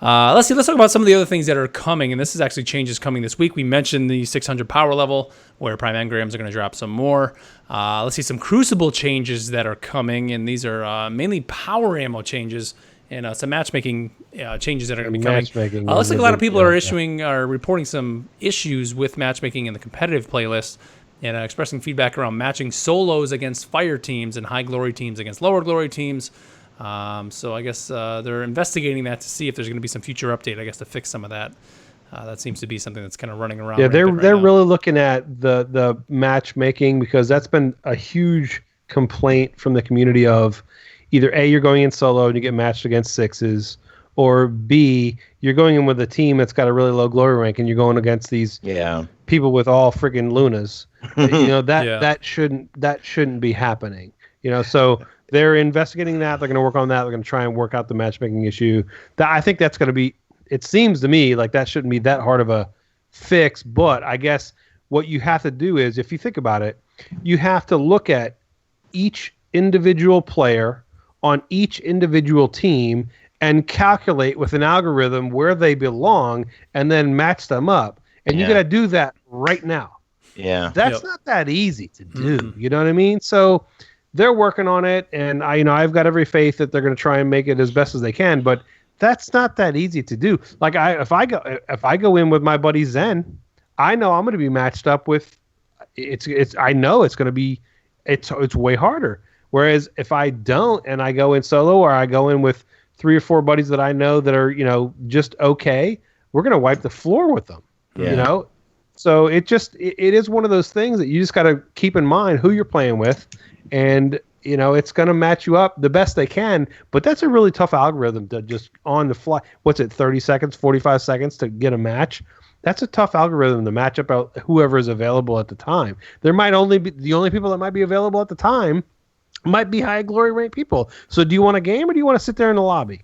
Let's talk about some of the other things that are coming, and this is actually changes coming this week. We mentioned the 600 power level where Prime Engrams are going to drop some more. Let's see some Crucible changes that are coming, and these are mainly power ammo changes. And some matchmaking changes that are going to be coming. Looks like a lot of people are reporting some issues with matchmaking in the competitive playlist and expressing feedback around matching solos against fire teams and high glory teams against lower glory teams. So I guess they're investigating that to see if there's going to be some future update, I guess, to fix some of that. That seems to be something that's kind of running around.
Yeah, they're really looking at the matchmaking because that's been a huge complaint from the community of either A, you're going in solo and you get matched against sixes, or B, you're going in with a team that's got a really low glory rank and you're going against these people with all friggin' Lunas. That shouldn't be happening. So they're investigating that. They're going to work on that. They're going to try and work out the matchmaking issue. I think that's going to be. It seems to me like that shouldn't be that hard of a fix. But I guess what you have to do is, if you think about it, you have to look at each individual player on each individual team and calculate with an algorithm where they belong and then match them up. And you got to do that right now.
Yeah.
That's not that easy to do. You know what I mean? So they're working on it, and I've got every faith that they're going to try and make it as best as they can, but that's not that easy to do. Like if I go in with my buddy Zen, I know I'm going to be matched up with I know it's going to be it's way harder. Whereas if I don't and I go in solo or I go in with 3 or 4 buddies that I know that are, just okay, we're going to wipe the floor with them, So it is one of those things that you just got to keep in mind who you're playing with, and, it's going to match you up the best they can, but that's a really tough algorithm to just on the fly. What's it, 30 seconds, 45 seconds to get a match? That's a tough algorithm to match up out whoever is available at the time. There might only be the only people that might be available at the time might be high glory rank people. So do you want a game or do you want to sit there in the lobby?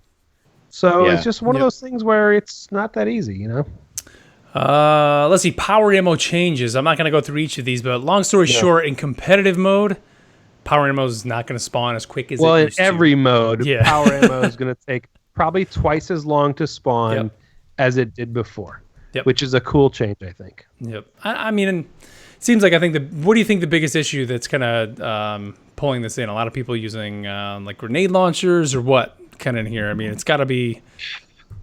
So it's just one of those things where it's not that easy,
Let's see, power ammo changes. I'm not going to go through each of these, but long story short, in competitive mode, power ammo is not going to spawn as quick as it used to.
Well, in every mode, power ammo is going to take probably twice as long to spawn as it did before, which is a cool change, I think.
Yep. I mean, it seems like what do you think the biggest issue that's kind of pulling this in? A lot of people using like grenade launchers or what kind of in here? I mean, it's got to be.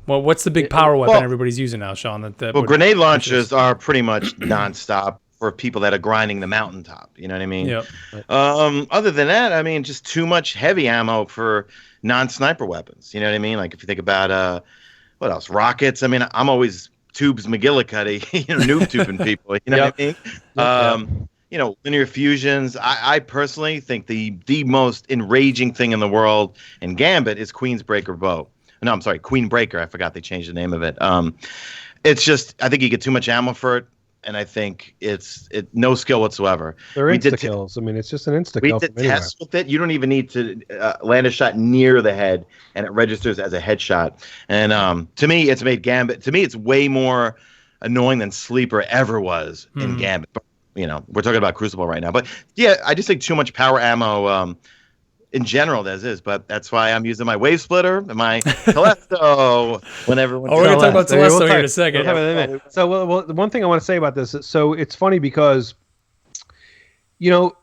Well, what's the big power weapon everybody's using now, Sean?
Grenade launchers are pretty much nonstop for people that are grinding the mountaintop. You know what I mean?
Yep.
Other than that, I mean, just too much heavy ammo for non-sniper weapons. You know what I mean? Like if you think about what else? Rockets. I mean, I'm always Tubes McGillicuddy, noob tubing people. You know what I mean? Linear fusions. I personally think the most enraging thing in the world in Gambit is Queen's Breaker bow. No, I'm sorry, Queen Breaker. I forgot they changed the name of it. It's just I think you get too much ammo for it. and I think it's no skill whatsoever.
They're insta kills. I mean, it's just an insta kill.
We did tests with it. You don't even need to land a shot near the head, and it registers as a headshot. And to me, it's made Gambit. To me, it's way more annoying than Sleeper ever was in Gambit. But, you know, we're talking about Crucible right now. But yeah, I just think too much power ammo in general as is. But that's why I'm using my Wave Splitter and my Telesto when everyone's
we're going to talk about Telesto here in a second.
So, well, the one thing I want to say about this, so it's funny because, you know,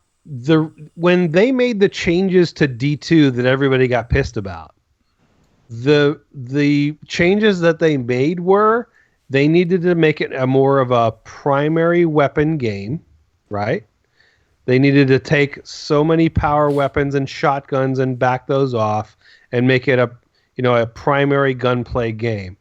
when they made the changes to D2 that everybody got pissed about, the changes that they made were they needed to make it a more of a primary weapon game, right? They needed to take so many power weapons and shotguns and back those off and make it a primary gunplay game,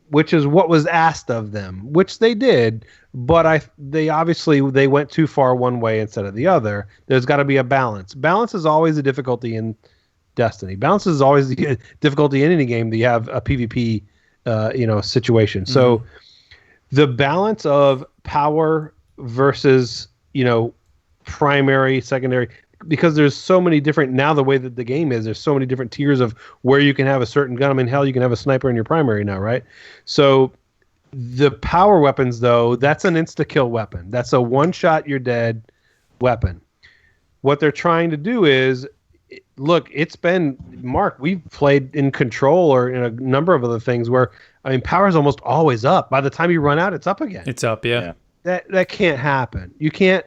which is what was asked of them, which they did. But they went too far one way instead of the other. There's got to be a balance. Balance is always a difficulty in Destiny. Balance is always the difficulty in any game that you have a PvP, situation. Mm-hmm. So the balance of power versus, primary, secondary, because there's so many different, now the way that the game is, there's so many different tiers of where you can have a certain gun. I mean, hell, you can have a sniper in your primary now, right? So the power weapons, though, that's an insta-kill weapon. That's a one-shot, you're dead weapon. What they're trying to do is, look, it's been, Mark, we've played in Control or in a number of other things where, I mean, power's almost always up. By the time you run out, it's up again.
It's up, yeah.
That can't happen. You can't,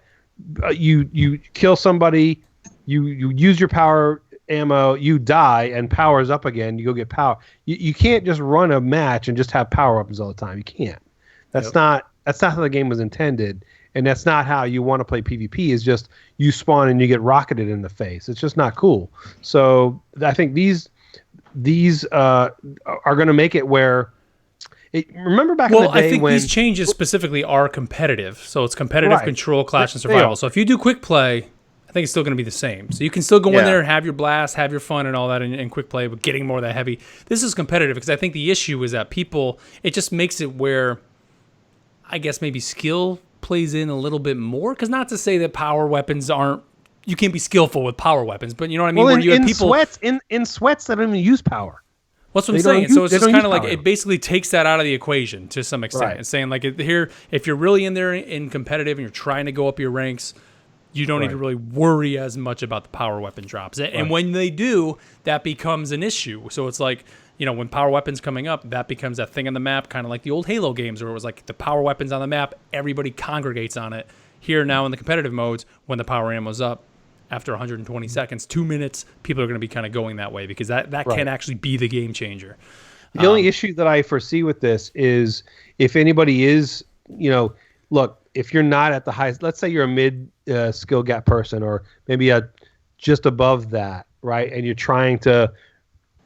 you kill somebody, you use your power ammo, you die, and power's up again. You go get power. You can't just run a match and just have power weapons all the time. You can't. That's not how the game was intended, and that's not how you want to play PvP. Is just you spawn and you get rocketed in the face. It's just not cool. So I think these are going to make it where. Remember back in the day
I think
when
these changes specifically are competitive. So it's competitive, control, clash, and survival. So if you do quick play, I think it's still going to be the same. So you can still go in there and have your blast, have your fun and all that in quick play, but getting more of that heavy. This is competitive because I think the issue is that it just makes it where I guess maybe skill plays in a little bit more. Because not to say that power weapons you can't be skillful with power weapons, but you know what I mean?
Well,
where you have people
in sweats that don't even use power.
What's what I'm saying? So it's just kind of like it basically takes that out of the equation to some extent. Right. It's saying like here, if you're really in there in competitive and you're trying to go up your ranks, you don't need to really worry as much about the power weapon drops. And when they do, that becomes an issue. So it's like, when power weapons coming up, that becomes that thing on the map, kind of like the old Halo games where it was like the power weapons on the map, everybody congregates on it. Here now in the competitive modes, when the power ammo's up, after 120 seconds, 2 minutes, people are going to be kind of going that way because that can actually be the game changer.
The only issue that I foresee with this is if anybody is, look, if you're not at the highest, let's say you're a mid skill gap person or maybe just above that, right? And you're trying to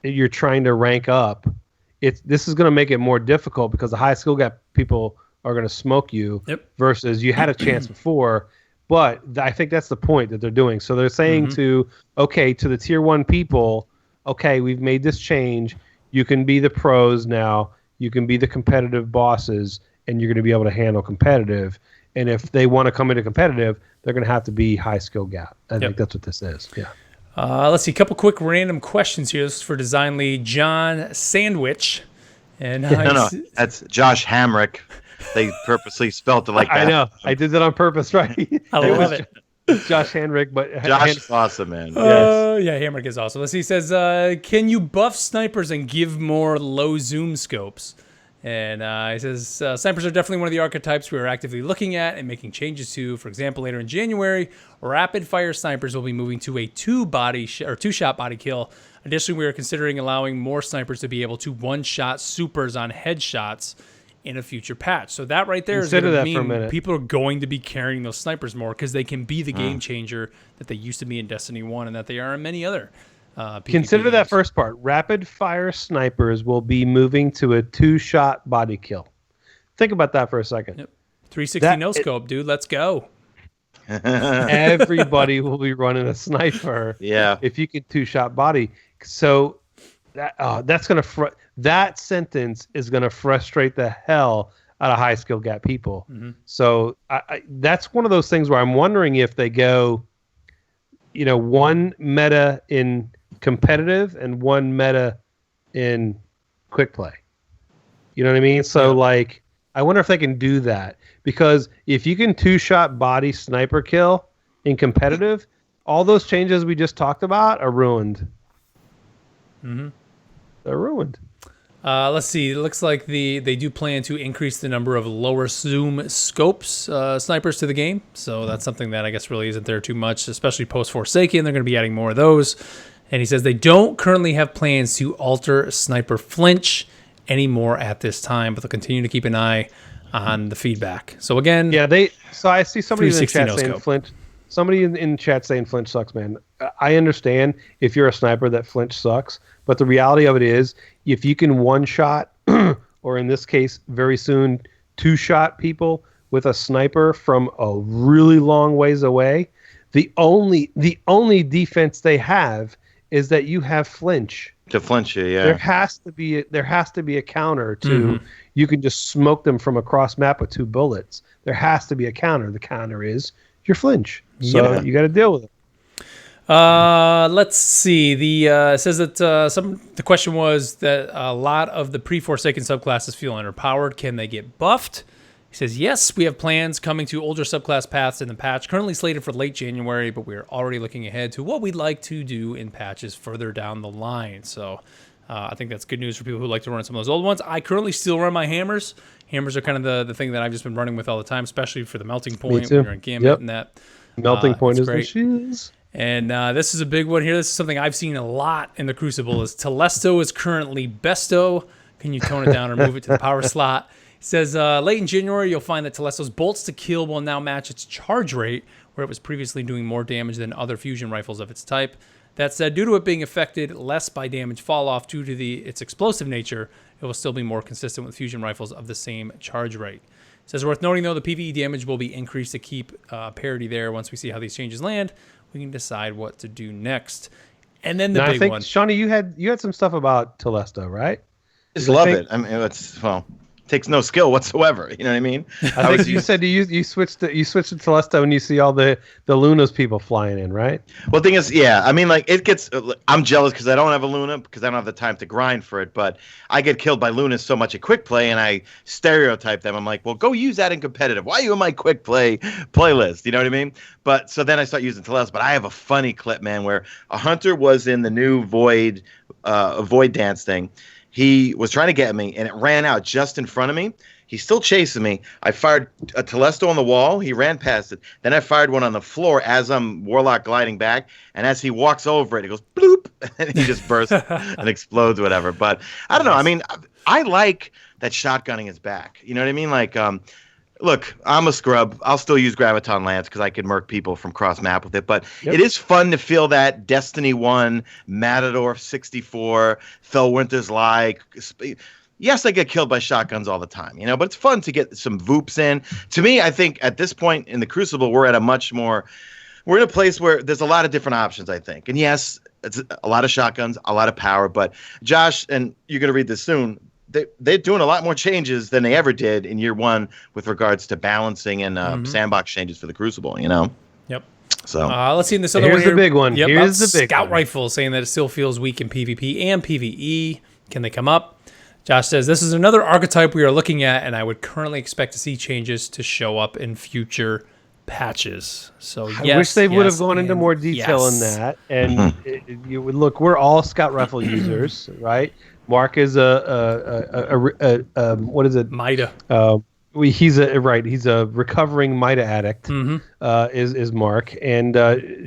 rank up. This is going to make it more difficult because the high skill gap people are going to smoke you versus you had a chance before. But I think that's the point that they're doing. So they're saying to the tier 1 people, okay, we've made this change. You can be the pros now. You can be the competitive bosses, and you're going to be able to handle competitive. And if they want to come into competitive, they're going to have to be high skill gap. I think that's what this is. Yeah.
Let's see, a couple quick random questions here. This is for Design Lead John Sandwich. And
no, that's Josh Hamrick. They purposely spelled it like that.
I know. I did that on purpose, right?
I love it.
Josh Henrik, but
Josh is awesome, man.
Yeah, Hamrick is awesome. Let's see. He says, can you buff snipers and give more low zoom scopes? And he says, snipers are definitely one of the archetypes we are actively looking at and making changes to. For example, later in January, rapid fire snipers will be moving to a two-shot body kill. Additionally, we are considering allowing more snipers to be able to one-shot supers on headshots in a future patch. So that right there is going to mean people are going to be carrying those snipers more because they can be the game changer that they used to be in Destiny 1 and that they are in many other
Consider that first part. Rapid fire snipers will be moving to a 2-shot body kill. Think about that for a second.
360 no scope, dude. Let's go.
Everybody will be running a sniper.
Yeah.
If you can 2-shot body. So that sentence is going to frustrate the hell of high skill gap people. So that's one of those things where I'm wondering if they go, one meta in competitive and one meta in quick play. You know what I mean? So I wonder if they can do that, because if you can 2-shot body sniper kill in competitive, all those changes we just talked about are ruined. They're ruined.
Let's see. It looks like they do plan to increase the number of lower zoom scopes snipers to the game. So that's something that I guess really isn't there too much, especially post Forsaken. They're going to be adding more of those. And he says they don't currently have plans to alter sniper flinch anymore at this time, but they'll continue to keep an eye on the feedback. So again,
so I see somebody in the chat
no
saying
scope.
flinch. Somebody in chat saying flinch sucks, man. I understand if you're a sniper that flinch sucks, but the reality of it is, if you can 1-shot, or in this case, very soon 2-shot people with a sniper from a really long ways away, the only defense they have is that you have flinch.
To flinch you, yeah.
There has to be a counter to you can just smoke them from across map with 2 bullets. There has to be a counter. The counter is your flinch. So you got to deal with it.
Let's see. The says that the question was that a lot of the pre-Forsaken subclasses feel underpowered. Can they get buffed? He says, yes, we have plans coming to older subclass paths in the patch, currently slated for late January, but we're already looking ahead to what we'd like to do in patches further down the line. So I think that's good news for people who like to run some of those old ones. I currently still run my hammers. Hammers are kind of the thing that I've just been running with all the time, especially for the melting point when you're in Gambit and that.
Melting point is
great.
the shiz.
And this is a big one here. This is something I've seen a lot in the Crucible. Is Telesto is currently Besto. Can you tone it down or move it to the power slot? It says late in January, you'll find that Telesto's bolts to kill will now match its charge rate, where it was previously doing more damage than other fusion rifles of its type. That said, due to it being affected less by damage fall off due to its explosive nature, it will still be more consistent with fusion rifles of the same charge rate. It says worth noting though, the PvE damage will be increased to keep parity there. Once we see how these changes land, we can decide what to do next. And then the big one.
Shawnee, you had some stuff about Telesto, right?
Just love it. I mean, takes no skill whatsoever. You know what I mean?
I think you said you switched to Telesto and you see all the Luna's people flying in, right?
Well, the thing is, yeah, I mean, like it gets. I'm jealous because I don't have a Luna because I don't have the time to grind for it. But I get killed by Lunas so much at quick play, and I stereotype them. I'm like, well, go use that in competitive. Why are you in my quick play playlist? You know what I mean? But so then I start using Telesto. But I have a funny clip, man, where a hunter was in the new Void dance thing. He was trying to get me, and it ran out just in front of me. He's still chasing me. I fired a Telesto on the wall. He ran past it. Then I fired one on the floor as I'm Warlock gliding back. And as he walks over it, he goes, bloop, and he just bursts and explodes, whatever. But I don't know. I mean, I like that shotgunning is back. You know what I mean? Like, look, I'm a scrub. I'll still use Graviton Lance because I can murk people from cross map with it. But it is fun to feel that Destiny 1, Matador 64, Fellwinter's Lie. Yes, I get killed by shotguns all the time, but it's fun to get some Voops in. To me, I think at this point in the Crucible, we're in a place where there's a lot of different options, I think. And yes, it's a lot of shotguns, a lot of power. But Josh, and you're going to read this soon, they're doing a lot more changes than they ever did in year one with regards to balancing and sandbox changes for the Crucible,
Yep.
So
let's see in this other one.
Here's the big one.
Yep,
Here's the big
Scout
one.
rifle saying that it still feels weak in PvP and PvE. Can they come up? Josh says, this is another archetype we are looking at, and I would currently expect to see changes to show up in future patches. So
I wish they would have gone into more detail in that. And you would look, we're all Scout rifle users, right? Mark is what is it?
Mida.
He's a recovering Mida addict. Is Mark, and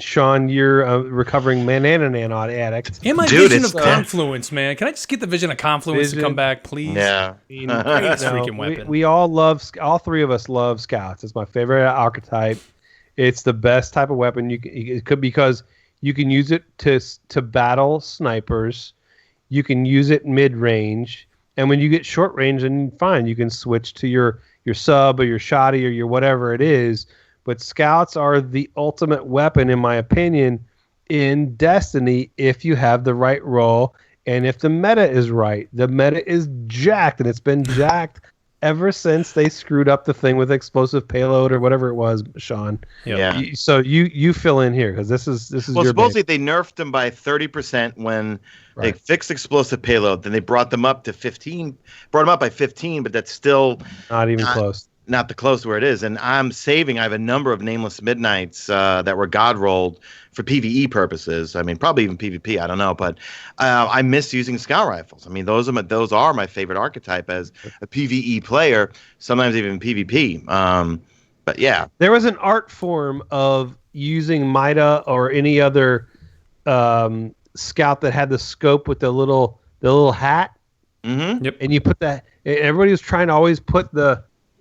Sean, you're a recovering Manananod addict.
And my vision of Confluence, man. Can I just get the vision of Confluence to come back, please?
Yeah.
Greatest freaking weapon.
We all three of us love Scouts. It's my favorite archetype. It's the best type of weapon it could, because you can use it to battle snipers. You can use it mid-range, and when you get short range, then fine, you can switch to your sub or your shoddy or your whatever it is. But Scouts are the ultimate weapon, in my opinion, in Destiny if you have the right role and if the meta is right. The meta is jacked, and it's been jacked ever since they screwed up the thing with explosive payload or whatever it was, Sean.
Yeah.
So you fill in here because this is
well,
your
supposedly they nerfed them by 30% when they fixed explosive payload. Then they brought them up to 15. Brought them up by 15, but that's still
not even close.
Not the close where it is. And I have a number of Nameless Midnights that were God rolled for PvE purposes. I mean, probably even PvP. I don't know, but I miss using scout rifles. I mean, those are my favorite archetype as a PvE player. Sometimes even PvP. But yeah,
there was an art form of using Mida or any other scout that had the scope with the little hat.
Mm-hmm.
Yep.
And you put that. Everybody was trying to always put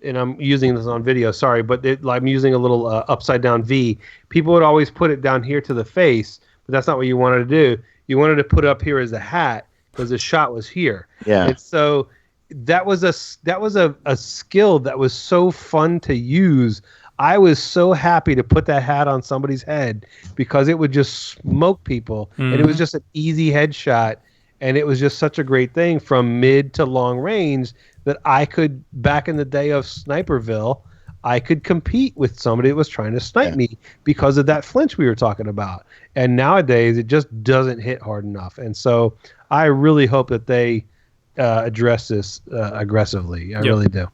and I'm using this on video, sorry, but I'm using a little upside down V. People would always put it down here to the face, but that's not what you wanted to do. You wanted to put it up here as a hat because the shot was here.
Yeah.
And so that was a skill that was so fun to use. I was so happy to put that hat on somebody's head because it would just smoke people, and it was just an easy headshot, and it was just such a great thing from mid to long range that I could, back in the day of Sniperville, I could compete with somebody that was trying to snipe me because of that flinch we were talking about. And nowadays, it just doesn't hit hard enough. And so I really hope that they address this aggressively. I really do.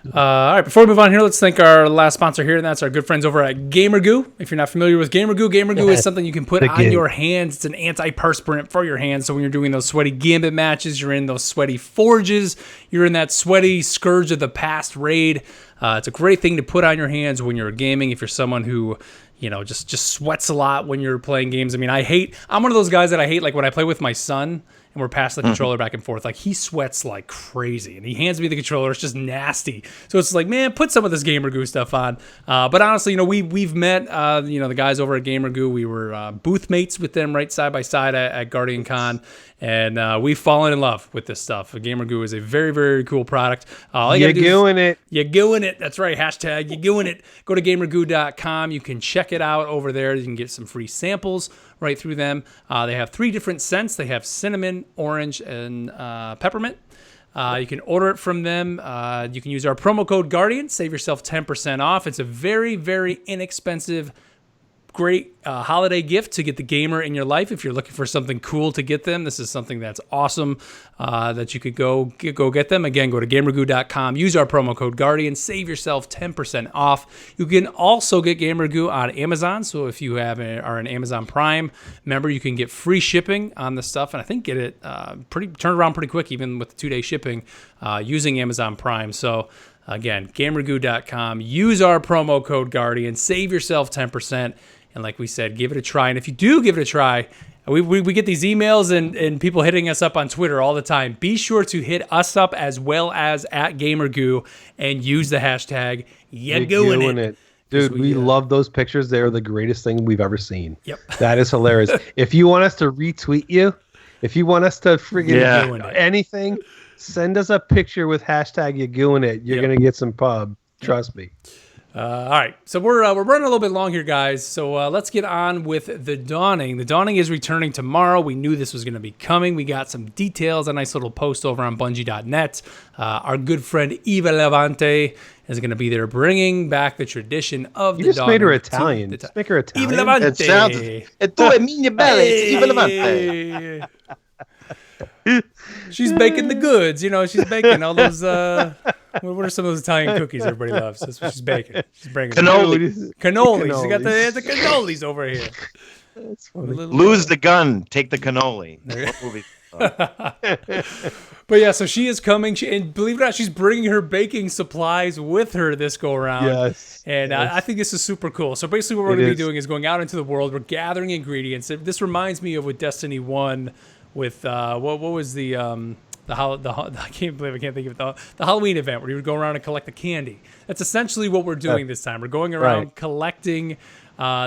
All right, before we move on here, let's thank our last sponsor here, and that's our good friends over at GamerGoo. If you're not familiar with GamerGoo is something you can put on your hands. It's an antiperspirant for your hands, so when you're doing those sweaty Gambit matches, you're in those sweaty forges, you're in that sweaty Scourge of the Past raid. It's a great thing to put on your hands when you're gaming if you're someone who just sweats a lot when you're playing games. I mean, I'm one of those guys that I hate, like when I play with my son and we're passing the controller back and forth, like he sweats like crazy and he hands me the controller. It's just nasty. So it's like, man, put some of this GamerGoo stuff on. But honestly, we've met, the guys over at GamerGoo. We were booth mates with them right side by side at Guardian Con. And we've fallen in love with this stuff. GamerGoo is a very, very cool product.
You're doing it.
You're doing it. That's right. Hashtag you're doing it. Go to gamergoo.com. You can check it out over there. You can get some free samples right through them. They have 3 different scents. They have cinnamon, orange, and peppermint. You can order it from them. You can use our promo code Guardian. Save yourself 10% off. It's a very, very inexpensive, great holiday gift to get the gamer in your life. If you're looking for something cool to get them, this is something that's awesome that you could go get them. Again, go to gamergoo.com, use our promo code Guardian, save yourself 10% off. You can also get GamerGoo on Amazon. So if you are an Amazon Prime member, you can get free shipping on the stuff, and I think get it turned around pretty quick, even with the 2-day shipping using Amazon Prime. So again, gamergoo.com, use our promo code Guardian, save yourself 10%. And like we said, give it a try. And if you do give it a try, we get these emails and people hitting us up on Twitter all the time. Be sure to hit us up as well as at GamerGoo and use the hashtag You're doing it.
Dude, we love those pictures. They're the greatest thing we've ever seen.
Yep.
That is hilarious. If you want us to retweet you, if you want us to friggin' do anything, send us a picture with hashtag You're doing it. You're going to get some pub. Trust me.
All right, so we're running a little bit long here, guys. So let's get on with The Dawning. The Dawning is returning tomorrow. We knew this was going to be coming. We got some details, a nice little post over on Bungie.net. Our good friend Eva Levante is going to be there bringing back the tradition of The Dawning. You
just made her Italian. Just make her Italian.
Eva Levante.
It sounds... It's Eva Levante.
She's baking the goods, she's baking all those, what are some of those Italian cookies everybody loves? That's what she's baking. She's bringing
cannolis.
Cannolis. She got the cannolis over here.
That's funny.
Lose the gun, take the cannoli.
But yeah, so she is coming, and believe it or not, she's bringing her baking supplies with her this go around.
Yes.
And I think this is super cool. So basically what we're going to be doing is going out into the world. We're gathering ingredients. This reminds me of what Destiny 1 with what was the I can't believe I can't think of it, the Halloween event where you would go around and collect the candy. That's essentially what we're doing this time. We're going around collecting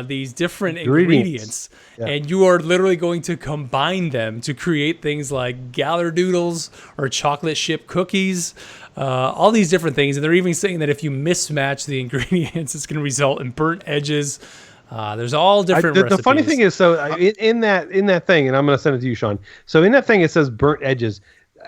these different ingredients, and you are literally going to combine them to create things like Doodles or chocolate chip cookies, all these different things. And they're even saying that if you mismatch the ingredients, it's going to result in burnt edges. There's all different recipes.
The funny thing is, so in that thing, and I'm going to send it to you, Sean. So in that thing, it says burnt edges.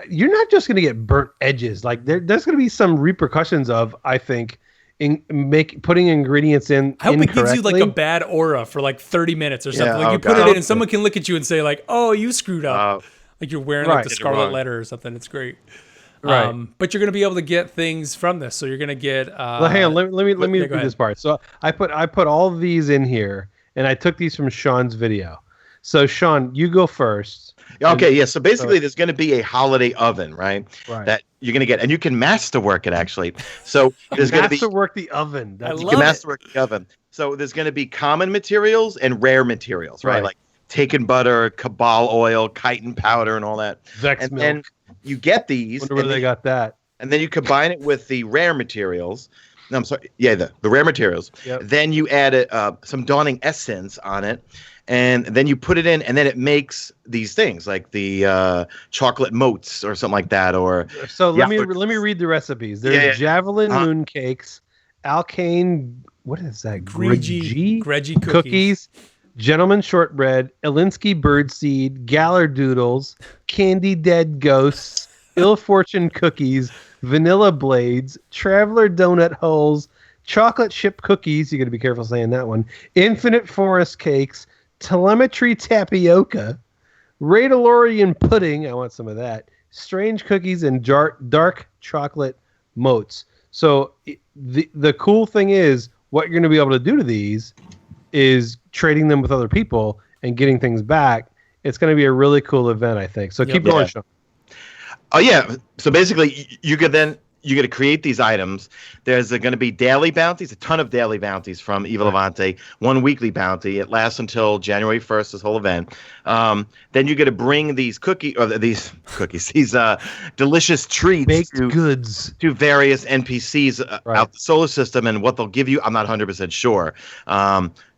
you're not just going to get burnt edges. Like there's going to be some repercussions of, I think, putting ingredients in.
I hope it gives you like a bad aura for like 30 minutes or something. Like you put it in and someone can look at you and say like, "Oh, you screwed up." Like you're wearing like the Scarlet Letter or something. It's great. Right. But you're going to be able to get things from this. So you're going to get.
Well, hang on. Let me read this part. So I put all of these in here, and I took these from Sean's video. So Sean, you go first.
Okay, yeah. So basically, there's going to be a holiday oven, right? That you're going to get, and you can masterwork it actually. So there's going to be
masterwork the oven.
You can masterwork the oven. So there's going to be common materials and rare materials, right? Like Taken butter, Cabal oil, chitin powder, and all that.
Vex
and
milk.
then you get these.
Wonder where they got that.
And then you combine it with the rare materials. No, I'm sorry. Yeah, the rare materials.
Yep.
Then you add some Dawning Essence on it. And then you put it in, and then it makes these things like the chocolate motes or something like that. Or
let me read the recipes. There's Javelin moon cakes, Alkane. What is that?
Greggy
cookies, Gentleman shortbread, Elinsky birdseed, Galler doodles, Candy dead ghosts, Ill fortune cookies, Vanilla blades, Traveler donut holes, chocolate chip cookies. You got to be careful saying that one. Infinite forest cakes. Telemetry tapioca, Radalorian pudding, I want some of that, strange cookies, and dark chocolate motes. So the cool thing is, what you're going to be able to do to these is trading them with other people and getting things back. It's going to be a really cool event, I think. So keep going, Sean.
Oh, yeah. So basically, you could create these items. There's going to be daily bounties, a ton of daily bounties from Evil Levante, one weekly bounty. It lasts until January 1st, this whole event. Then you're going to bring these these delicious treats,
baked goods,
to various NPCs out the solar system, and what they'll give you, I'm not 100% sure.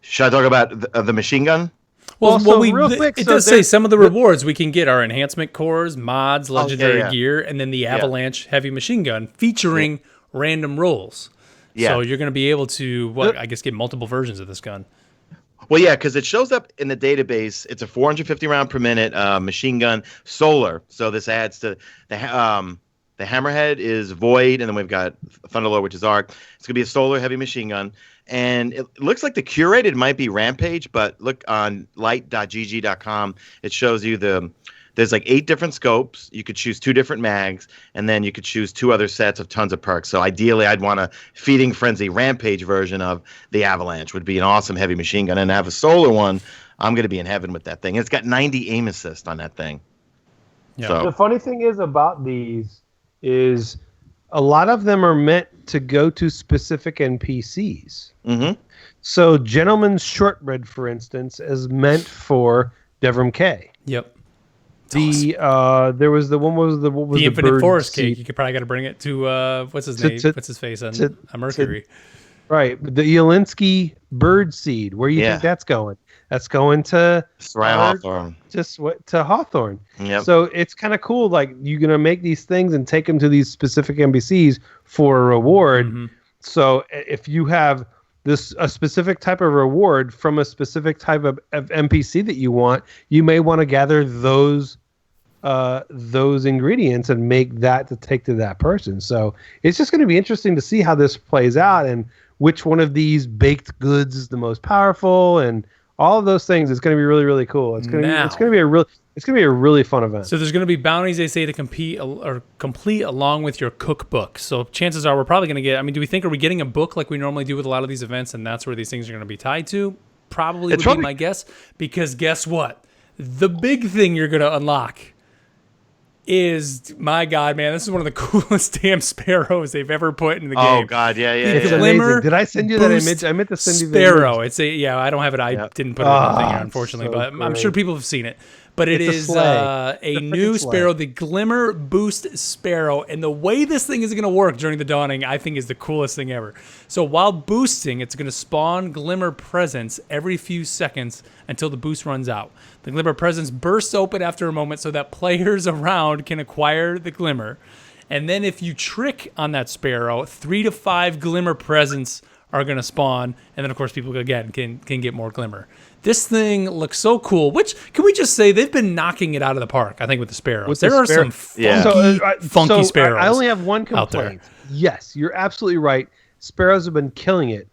Should I talk about the machine gun?
Well, real quick, it does say some of the rewards we can get are enhancement cores, mods, legendary gear, and then the Avalanche heavy machine gun featuring random rolls. Yeah. So you're going to be able to, I guess, get multiple versions of this gun.
Well, yeah, because it shows up in the database. It's a 450 round per minute machine gun, solar. So this adds to the Hammerhead is Void, and then we've got Thunderlord, which is Arc. It's going to be a solar heavy machine gun. And it looks like the curated might be Rampage, but look on light.gg.com. It shows you there's like 8 different scopes. You could choose 2 different mags, and then you could choose 2 other sets of tons of perks. So ideally, I'd want a Feeding Frenzy Rampage version of the Avalanche. Would be an awesome heavy machine gun. And to have a solar one, I'm going to be in heaven with that thing. It's got 90 aim assist on that thing.
Yeah. So the funny thing is about these is a lot of them are meant to go to specific NPCs.
Mm-hmm.
So Gentleman's Shortbread, for instance, is meant for Devram K.
Yep.
There was the
Infinite Forest Cake. You could probably got to bring it to what's his name? What's his face on Mercury?
Right. The Elinsky bird seed. Where do you think that's going? That's going to
Hawthorne.
To Hawthorne.
Yep.
So it's kind of cool. Like you're gonna make these things and take them to these specific NPCs for a reward. Mm-hmm. So if you have a specific type of reward from a specific type of NPC that you want, you may want to gather those ingredients and make that to take to that person. So it's just going to be interesting to see how this plays out and which one of these baked goods is the most powerful and all of those things. It's going to be really, really cool. It's going to be a really fun event.
So there's going to be bounties, they say, to compete or complete along with your cookbook. So chances are we're probably going to get, do we think, are we getting a book like we normally do with a lot of these events, and that's where these things are going to be tied to? Probably would be my guess. Because guess what? The big thing you're going to unlock is, my God, man, this is one of the coolest damn sparrows they've ever put in the game.
Oh, God, yeah.
It's amazing. Did I send you that image? I meant to send you the
sparrow. It's I don't have it. I didn't put it on the thing here, unfortunately, but great. I'm sure people have seen it. But it is a new sparrow, the Glimmer Boost Sparrow. And the way this thing is going to work during the dawning, I think, is the coolest thing ever. So while boosting, it's going to spawn Glimmer Presence every few seconds until the boost runs out. The Glimmer Presence bursts open after a moment so that players around can acquire the Glimmer. And then if you trick on that sparrow, 3 to 5 Glimmer Presence are going to spawn, and then of course people again can get more glimmer. This thing looks so cool. Which can we just say they've been knocking it out of the park? I think with the sparrows, there are some funky sparrows.
I only have one complaint. Yes, you're absolutely right. Sparrows have been killing it.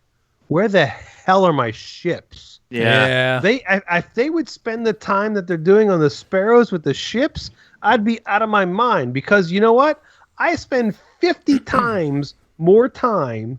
Where the hell are my ships?
Yeah.
If they would spend the time that they're doing on the sparrows with the ships, I'd be out of my mind, because you know what? I spend 50 times more time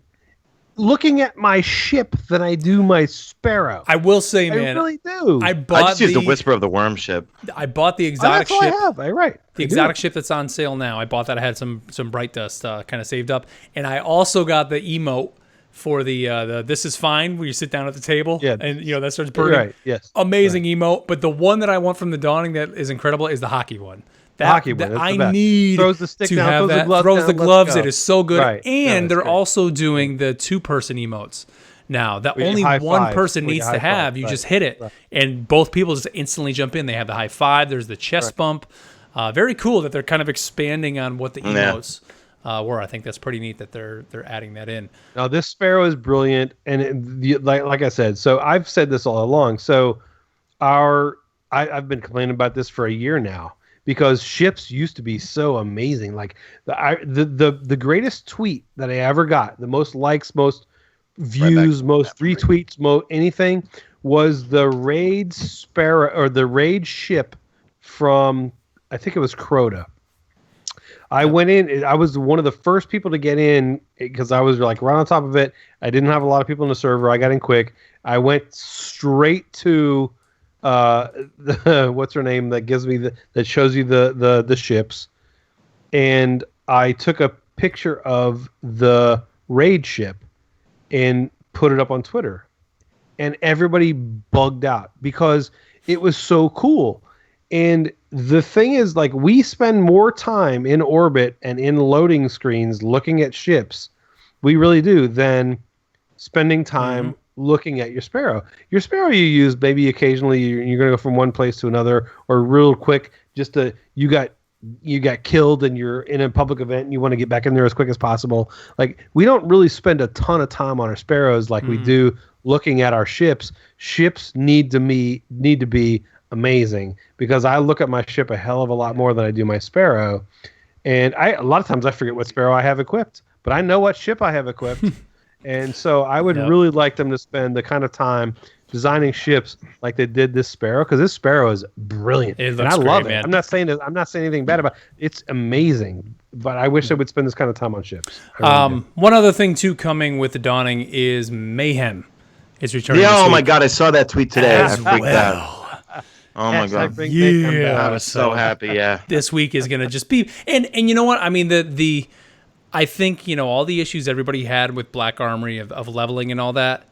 looking at my ship than I do my sparrow.
I will say, man,
I really do.
I just used the Whisper of the Worm ship.
I bought the exotic ship.
That's all I have. Right.
The exotic ship that's on sale now. I bought that. I had some bright dust kind of saved up, and I also got the emote for the "This is fine" where you sit down at the table and that starts burning.
Right. Yes.
Amazing emote. But the one that I want from the Dawning that is incredible is the hockey one. I need
throws the stick
to
down,
have that. Throws the gloves. It is so good.
Right.
And they're also doing the 2-person emotes now that only one person needs to have. You just hit it, and both people just instantly jump in. They have the high five. There's the chest bump. Very cool that they're kind of expanding on what the emotes were. I think that's pretty neat that they're adding that in.
Now this sparrow is brilliant, and like I said, so I've said this all along. So I've been complaining about this for a year now, because ships used to be so amazing. Like the greatest tweet that I ever got, the most likes, most views, most retweets, anything, was the raid sparrow or the raid ship from, I think it was Crota. I went in. I was one of the first people to get in because I was like right on top of it. I didn't have a lot of people in the server. I got in quick. I went straight to what's her name that gives me that shows you the ships, and I took a picture of the raid ship and put it up on Twitter, and everybody bugged out because it was so cool. And the thing is, like, we spend more time in orbit and in loading screens looking at ships, we really do, than spending time looking at your sparrow. Your sparrow you use maybe occasionally you're going to go from one place to another, or real quick, just you got killed and you're in a public event and you want to get back in there as quick as possible. Like, we don't really spend a ton of time on our sparrows like we do looking at our ships. Ships need to be amazing, because I look at my ship a hell of a lot more than I do my sparrow, and a lot of times I forget what sparrow I have equipped, but I know what ship I have equipped. And so I would really like them to spend the kind of time designing ships like they did this sparrow, because this sparrow is brilliant, and I love it. Man. I'm not saying anything bad about it. It's amazing, but I wish they would spend this kind of time on ships.
One other thing too coming with the Dawning is Mayhem. It's returning.
Yeah, oh my God, I saw that tweet today. I freaked out. Oh my God! I was so happy. Yeah,
this week is gonna just be, and you know what? I mean, I think, all the issues everybody had with Black Armory of leveling and all that.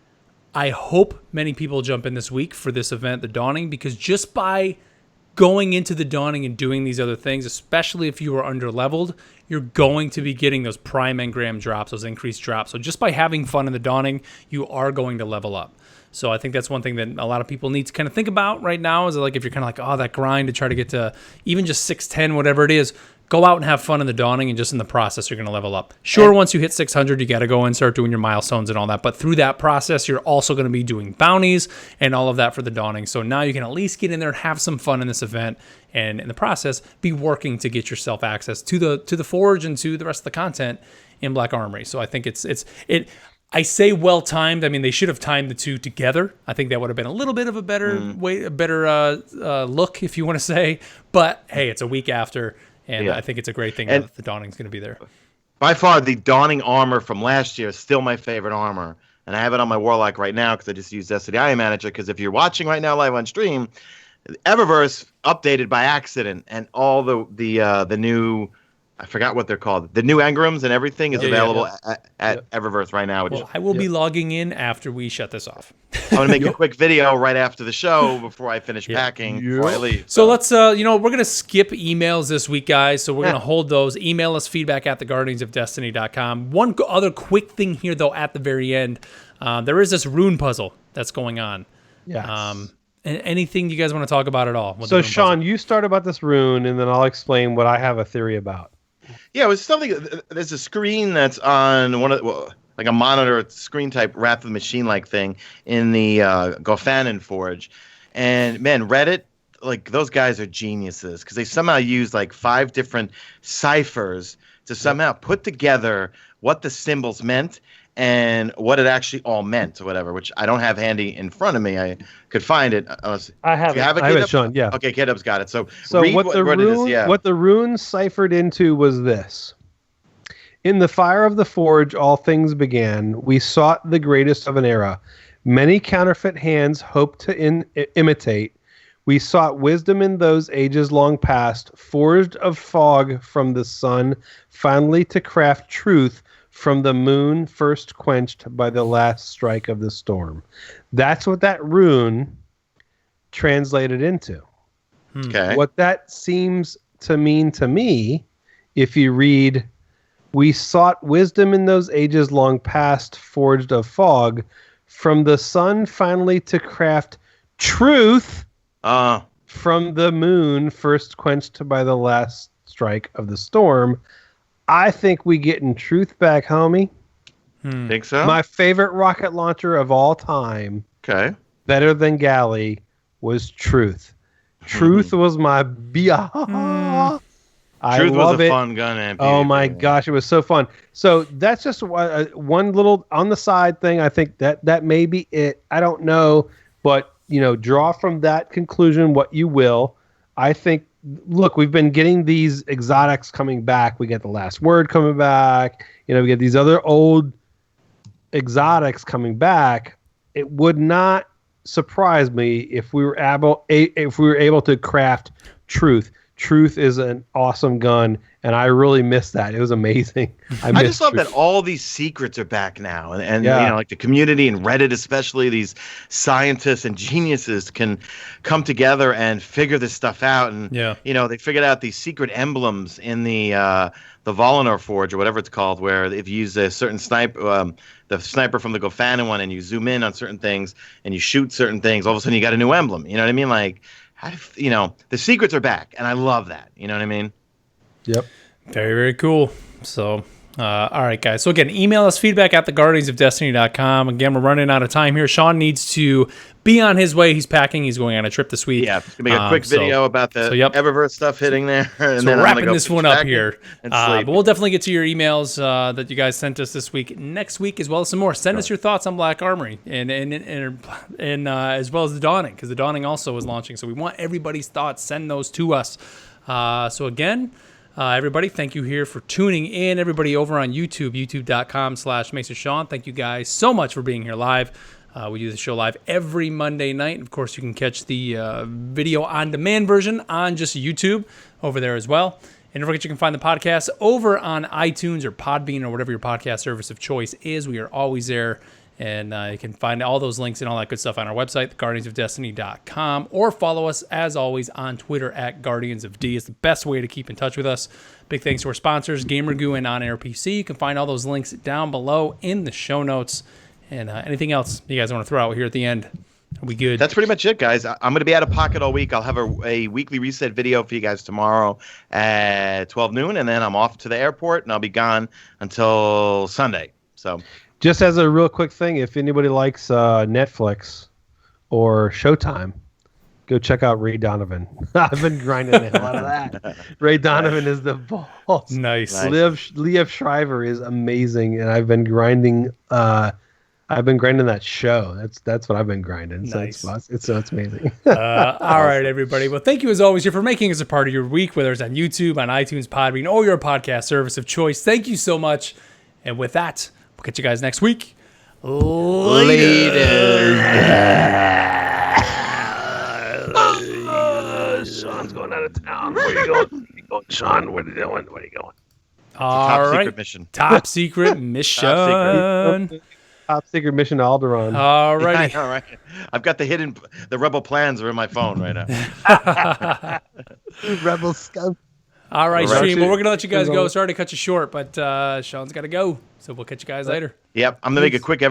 I hope many people jump in this week for this event, the Dawning, because just by going into the Dawning and doing these other things, especially if you are under leveled, you're going to be getting those prime engram drops, those increased drops. So just by having fun in the Dawning, you are going to level up. So I think that's one thing that a lot of people need to kind of think about right now, is like, if you're kind of like, that grind to try to get to even just 610, whatever it is, go out and have fun in the Dawning, and just in the process, you're going to level up. Sure, once you hit 600, you got to go and start doing your milestones and all that. But through that process, you're also going to be doing bounties and all of that for the Dawning. So now you can at least get in there and have some fun in this event, and in the process, be working to get yourself access to the Forge and to the rest of the content in Black Armory. So I think I say well timed. I mean, they should have timed the two together. I think that would have been a little bit of a better look, if you want to say. But hey, it's a week after, and I think it's a great thing that the Dawning's going to be there.
By far, the Dawning armor from last year is still my favorite armor, and I have it on my Warlock right now because I just used Destiny Manager. Because if you're watching right now live on stream, Eververse updated by accident, and all the new, I forgot what they're called, the new engrams and everything is available at Eververse right now.
I will be logging in after we shut this off.
I'm going to make a quick video right after the show before I finish packing before I leave.
So let's, we're going to skip emails this week, guys. So we're going to hold those. Email us feedback at theguardiansofdestiny.com. One other quick thing here, though, at the very end. There is this Rune Puzzle that's going on.
Yes.
Anything you guys want to talk about at all?
So, Sean, you start about this rune, and then I'll explain what I have a theory about.
Yeah, it was something. There's a screen that's on like a monitor screen type Wrath of the Machine like thing in the Gofanin Forge. And man, Reddit, like those guys are geniuses because they somehow use like 5 different ciphers to somehow put together what the symbols meant and what it actually all meant or whatever, which I don't have handy in front of me. I could find it.
I have it. I have it, Sean. Yeah.
Okay, K-Dub's got it. So
read
what
the rune ciphered into was this. In the fire of the forge, all things began. We sought the greatest of an era. Many counterfeit hands hoped to imitate. We sought wisdom in those ages long past, forged of fog from the sun, finally to craft truth from the moon, first quenched by the last strike of the storm. That's what that rune translated into.
Okay.
What that seems to mean to me, if you read, we sought wisdom in those ages long past, forged of fog, from the sun finally to craft truth from the moon, first quenched by the last strike of the storm. I think we getting truth back, homie.
Think so?
My favorite rocket launcher of all time,
okay,
better than Galley, was Truth. Truth was my
Truth was a fun gun, MP.
Oh my gosh, it was so fun. So that's just one little on the side thing. I think that may be it. I don't know, but draw from that conclusion what you will. I think. Look, we've been getting these exotics coming back. We get the Last Word coming back. We get these other old exotics coming back. It would not surprise me if we were able to craft Truth. Truth is an awesome gun, and I really missed that. It was amazing.
I just love that all these secrets are back now, and like the community and Reddit especially, these scientists and geniuses can come together and figure this stuff out. And they figured out these secret emblems in the Valinor Forge or whatever it's called, where if you use a certain sniper, the sniper from the Gofanin one, and you zoom in on certain things and you shoot certain things, all of a sudden you got a new emblem. You know what I mean? Like, the secrets are back, and I love that. You know what I mean?
Yep.
Very, very cool. So, all right, guys. So, again, email us feedback at theguardiansofdestiny.com. Again, we're running out of time here. Sean needs to be on his way. He's packing. He's going on a trip this week.
Yeah, going to make a quick video about the Eververse stuff hitting there. And
so
then
we're wrapping this one up here. But we'll definitely get to your emails that you guys sent us this week, next week, as well as some more. Send us your thoughts on Black Armory and as well as the Dawning, because the Dawning also is launching. So we want everybody's thoughts. Send those to us. So again, everybody, thank you here for tuning in. Everybody over on YouTube, youtube.com/Mesa Sean. Thank you guys so much for being here live. We do the show live every Monday night. Of course, you can catch the video on demand version on just YouTube over there as well. And don't forget, you can find the podcast over on iTunes or Podbean or whatever your podcast service of choice is. We are always there. And you can find all those links and all that good stuff on our website, theguardiansofdestiny.com, or follow us, as always, on Twitter at GuardiansofD. It's the best way to keep in touch with us. Big thanks to our sponsors, GamerGoo and On Air PC. You can find all those links down below in the show notes. And anything else you guys want to throw out here at the end? Are we good?
That's pretty much it, guys. I'm going to be out of pocket all week. I'll have a weekly reset video for you guys tomorrow at 12 noon, and then I'm off to the airport, and I'll be gone until Sunday. So,
just as a real quick thing, if anybody likes Netflix or Showtime, go check out Ray Donovan. I've been grinding the hell out of that. Ray Donovan is the boss.
Nice.
Liev Schreiber is amazing, and I've been grinding. I've been grinding that show. That's what I've been grinding.
Nice.
So it's amazing.
All right, everybody. Well, thank you as always here for making us a part of your week, whether it's on YouTube, on iTunes, Podbean, or your podcast service of choice. Thank you so much. And with that, we'll catch you guys next week. Later.
Sean's going out of town. Where are you going? Sean, where are you going? Where are you going?
All right.
Secret mission.
Top secret mission.
Top secret mission to Alderaan.
All right.
Yeah, all right. I've got the rebel plans are in my phone right now.
Rebel scum.
All right, stream. Well, we're going to let you guys go. Sorry to cut you short, but Sean's got to go. So we'll catch you guys later.
Yep. I'm going to make a quick